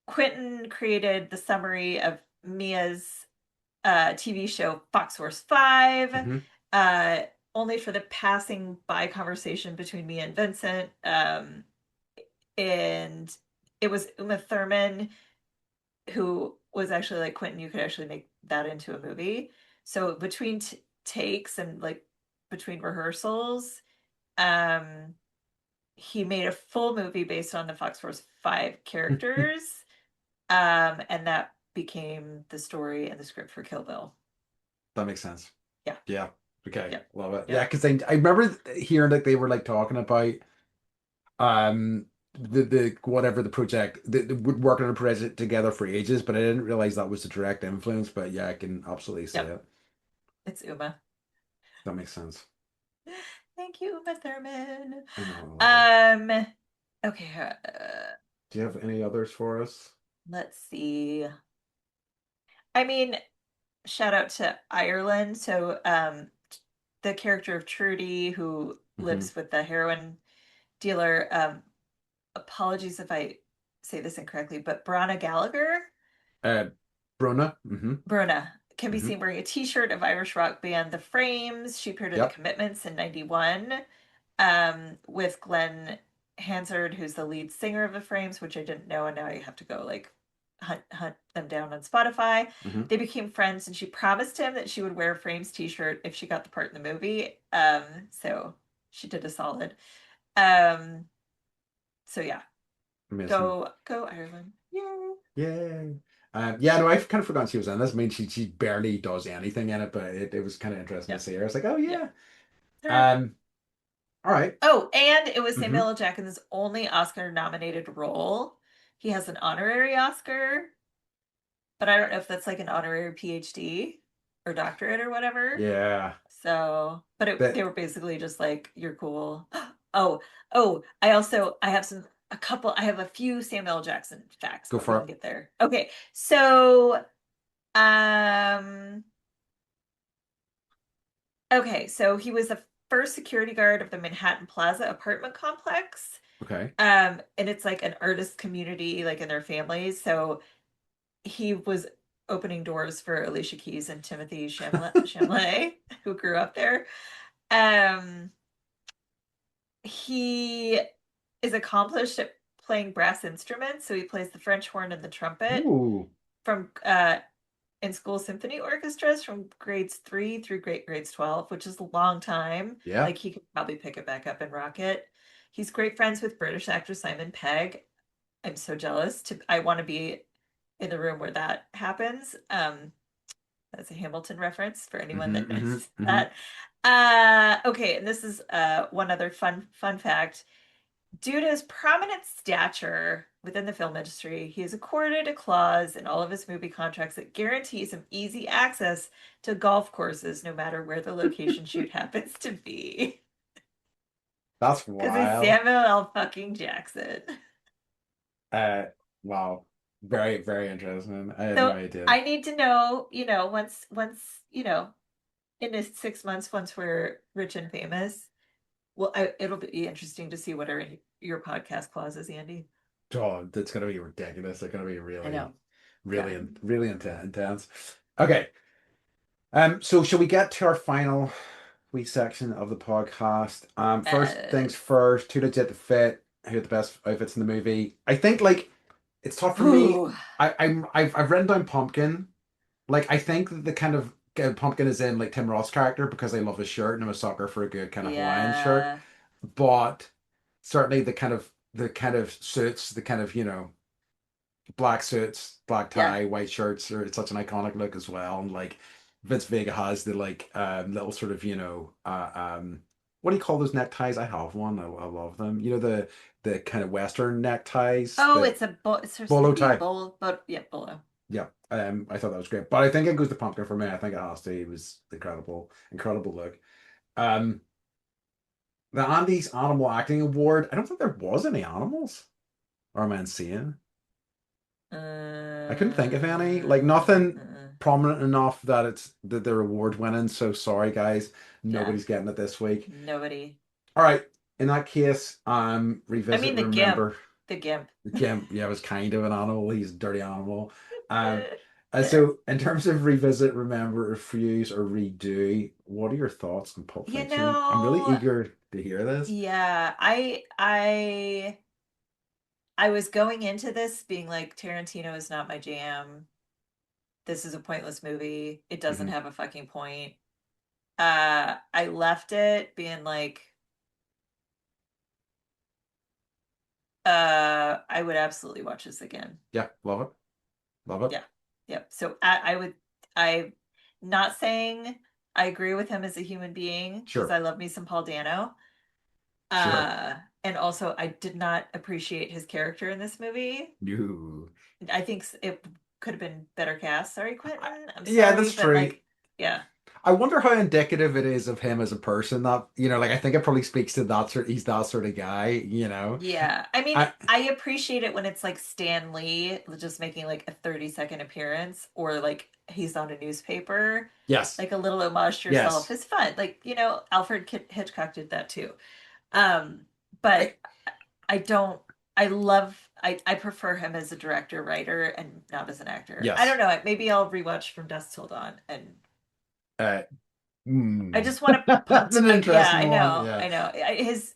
Quentin created the summary of Mia's TV show Fox Force 5, hmm uh, only for the passing by conversation between Mia and Vincent. And it was Uma Thurman who was actually like, Quentin, you could actually make that into a movie. So between takes and like between rehearsals, um, he made a full movie based on the Fox Force 5 characters. And that became the story and the script for Kill Bill. That makes sense. Yeah. Yeah. Okay. Yep. Love it. Yeah, Yep. because I remember hearing that they were like talking about um the whatever the project the working on a project together for ages, but I didn't realize that was the direct influence. But yeah, I can absolutely see Yep. it. It's Uma. That makes sense. Thank you, Uma Thurman. I know, I love it. Um, okay, Do you have any others for us? let's see. I mean, shout out to Ireland. So, the character of Trudy, who hmm lives with the heroin dealer, apologies if I say this incorrectly, but Brana Gallagher, Uh, Bruna. Bruna, can be hmm seen wearing a t-shirt of Irish rock band The Frames. She appeared in The Yep. Commitments in 91, with Glenn Hansard, who's the lead singer of The Frames, which I didn't know, and now I have to go like hunt them down on Spotify. hmm They became friends, and she promised him that she would wear a Frames t-shirt if she got the part in the movie. So she did a solid. Um, so yeah, Amazing. go Ireland. Yay. Yay. Yeah, no, I've kind of forgotten she was in this. I mean, she barely does anything in it, but it was kind of interesting to Yep. see her. I was like, oh Yep. yeah. Her. Um, all right. Oh, and it was Samuel hmm L. Jackson's only Oscar nominated role. He has an honorary Oscar, but I don't know if that's like an honorary PhD or doctorate or whatever. Yeah. So, but they That were basically just like, you're cool. Oh, oh, I have a few Samuel L. Jackson facts, go but we for can it. get there. Okay. So, um, okay, so he was the first security guard of the Manhattan Plaza apartment complex. Okay. And it's like an artist community, like in their families. So he was opening doors for Alicia Keys and Timothy Chalamet, who grew up there. Um, he is accomplished at playing brass instruments, so he plays the French horn and the trumpet Ooh. from in school symphony orchestras from grades 3 through grades 12, which is a long time. Yeah. Like he could probably pick it back up and rock it. He's great friends with British actor Simon Pegg. I'm so jealous. I want to be in the room where that happens. That's a Hamilton reference for anyone that knows that. Okay, and this is one other fun fact. Due to his prominent stature within the film industry, he has accorded a clause in all of his movie contracts that guarantees him easy access to golf courses no matter where the location shoot happens to be. That's Because he's wild. Samuel L. fucking Jackson. Uh, wow. Very, very interesting. I had no So idea. I need to know, once, in the 6 months, once we're rich and famous, well, it'll be interesting to see what are in your podcast clauses, Andy. Oh, that's gonna be ridiculous. They're gonna be I know. Yeah. really intense. Okay. So shall we get to our final wee section of the podcast? First Uh, things first, too legit to fit. Who had the best outfits in the movie? I think like it's tough for me. Ooh, I've written down pumpkin. Like I think that the kind of pumpkin is in like Tim Roth's character because I love his shirt and I'm a sucker for a good kind of Hawaiian shirt. yeah, But certainly the kind of suits, the kind of, black suits, black yeah. tie, white shirts are it's such an iconic look as well. And like Vince Vega has the like little sort of, what do you call those neckties? I have one. I love them. You know the kind of Western neckties, Oh, the it's supposed to bolo be a tie. bowl, but yeah, bolo. Yeah, I thought that was great. But I think it goes to pumpkin for me. I think it has to. It was incredible, incredible look. Um, the Andy's Animal Acting Award. I don't think there was any animals. Or am I insane? I couldn't think of any. Like nothing Uh, prominent enough that it's that they're award winning. So sorry, guys. yeah, Nobody's getting it this week. nobody. All right. In that case, I revisit, mean, the gimp, remember. the gimp. Jim, yeah, was kind of an animal. He's a dirty animal. Um, so in terms of revisit, remember, refuse, or redo, what are your thoughts on Pulp You Fiction? I'm really know, eager to hear this. yeah, I was going into this being like Tarantino is not my jam. This is a pointless movie. It doesn't Hmm. have a fucking point. I left it being like, I would absolutely watch this again. Yeah, love it. Love it. Yeah. Yep. So I not saying I agree with him as a human being because Sure. I love me some Paul Dano. Sure. And also I did not appreciate his character in this movie. You. I think it could have been better cast. Sorry, I- Quentin. I'm Yeah, sorry, that's but true. like, yeah. I wonder how indicative it is of him as a person that, like I think it probably speaks to he's that sort of guy. Yeah. I mean, I I appreciate it when it's like Stan Lee just making like a 30-second appearance or like he's on a newspaper. yes. Like a little homage to yourself Yes. is fun. Like, Alfred Hitchcock did that too. Um, but I I don't I love I prefer him as a director, writer, and not as an actor. I yes. don't know. Maybe I'll rewatch From Dusk Till Dawn and Uh I hmm. just want to That's an yeah, interesting I one. know. Yeah. I know. His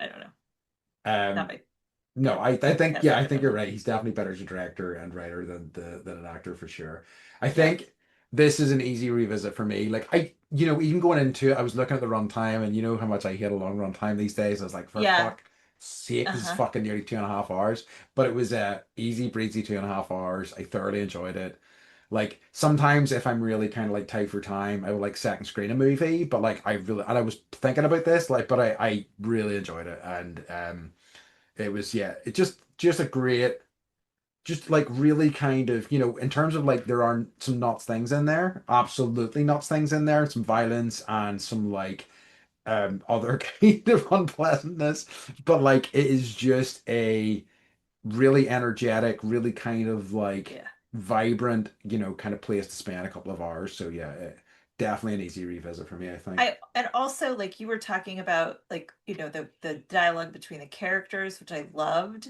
I don't know. Not Um my no, yeah, I think can't yeah, think I of think him. you're right. He's definitely better as a director and writer than an actor for sure. I Yeah. think this is an easy revisit for me. Like even going into it, I was looking at the runtime and you know how much I hate a long runtime these days. I was like, for Yeah. fuck sake, this is Uh-huh. fucking nearly 2.5 hours. But it was a easy breezy 2.5 hours. I thoroughly enjoyed it. Like sometimes if I'm really kind of like tight for time, I will like second screen a movie, but like I was thinking about this, like, but I really enjoyed it. And it was, yeah, it just a great, just like really kind of, in terms of like there are some nuts things in there, absolutely nuts things in there, some violence and some like other kind of unpleasantness, but like it is just a really energetic, really kind of like Yeah. vibrant, kind of place to spend a couple of hours. So yeah, definitely an easy revisit for me, I think. I and also like you were talking about like the dialogue between the characters which I loved,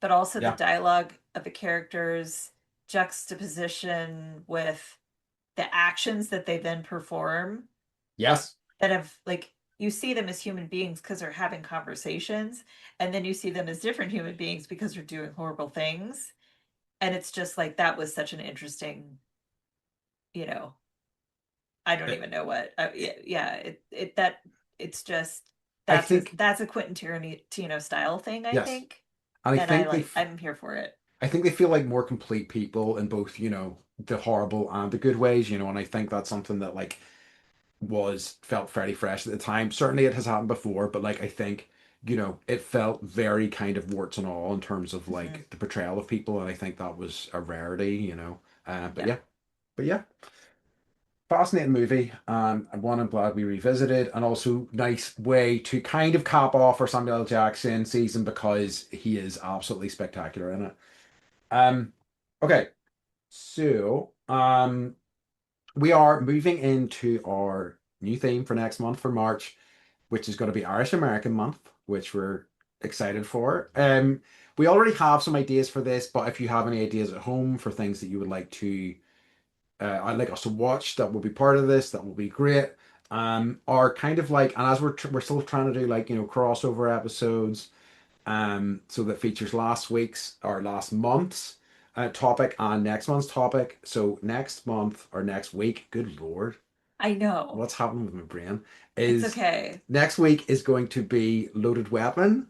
but also the Yeah. dialogue of the characters juxtaposition with the actions that they then perform Yes. that have like you see them as human beings because they're having conversations and then you see them as different human beings because they're doing horrible things and it's just like that was such an interesting you know I don't It, even know what. it, Yeah, that it's just I think that's a Quentin Tarantino style thing, I yes. think, And I and I think like I'm here for it. I think they feel like more complete people in both, the horrible and the good ways, and I think that's something that like felt fairly fresh at the time. Certainly it has happened before, but like I think it felt very kind of warts and all in terms of Hmm. like the portrayal of people, and I think that was a rarity. But Yeah. yeah, but yeah, fascinating movie, and one I'm glad we revisited, and also nice way to kind of cap off our Samuel L. Jackson season because he is absolutely spectacular in it. Um, okay, so we are moving into our new theme for next month for March, which is going to be Irish American Month, which we're excited for. We already have some ideas for this, but if you have any ideas at home for things that you would like to, I'd like us to watch that will be part of this, that will be great. Are kind of like, and as we're still trying to do like crossover episodes, so that features last week's or last month's topic and next month's topic. So next month or next week, good Lord, I know. what's happening with my brain It's is okay. next week is going to be Loaded Weapon.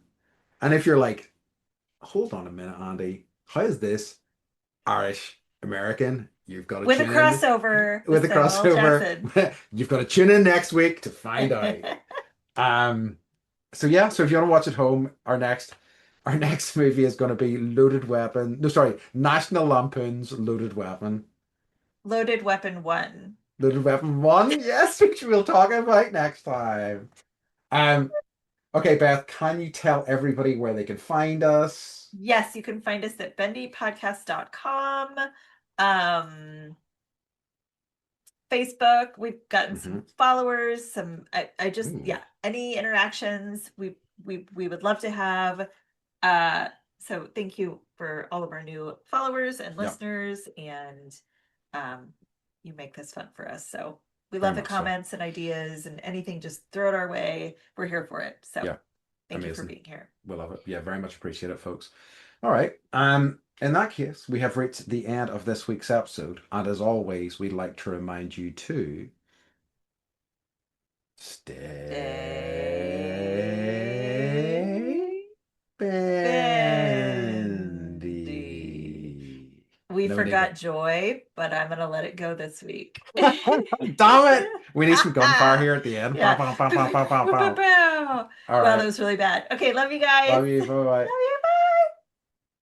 And if you're like, hold on a minute, Andy, how is this Irish American? You've got to With a tune in crossover with with a Samuel L. crossover. Jackson. You've got to tune in next week to find out. Um, so yeah, so if you want to watch at home, our next movie is going to be Loaded Weapon. No, sorry, National Lampoon's Loaded Weapon. Loaded Weapon 1. Loaded Weapon 1, yes, which we'll talk about next time. Um, okay, Beth, can you tell everybody where they can find us? Yes, you can find us at bendypodcast.com. Um, Facebook, we've gotten Mm-hmm. some followers, I just Ooh, yeah, any interactions we would love to have. So thank you for all of our new followers and yeah, listeners, and um you make this fun for us. So we very love the much so. comments and ideas and anything, just throw it our way. We're here for it. So Yeah, thank you for amazing. being here. We love it. Yeah, very much appreciate it, folks. All right. In that case, we have reached the end of this week's episode, and as always, we'd like to remind you to stay Stay bendy. bendy. We No need forgot it. joy, but I'm gonna let it go this week. Damn it! We need some gunfire here at the end. Pow, Yeah. pow, pow, Bow, pow, pow, pow, bow, bow, pow. bow. All Wow, that right. was really bad. Okay, love you guys. Love you. Bye Love bye. you.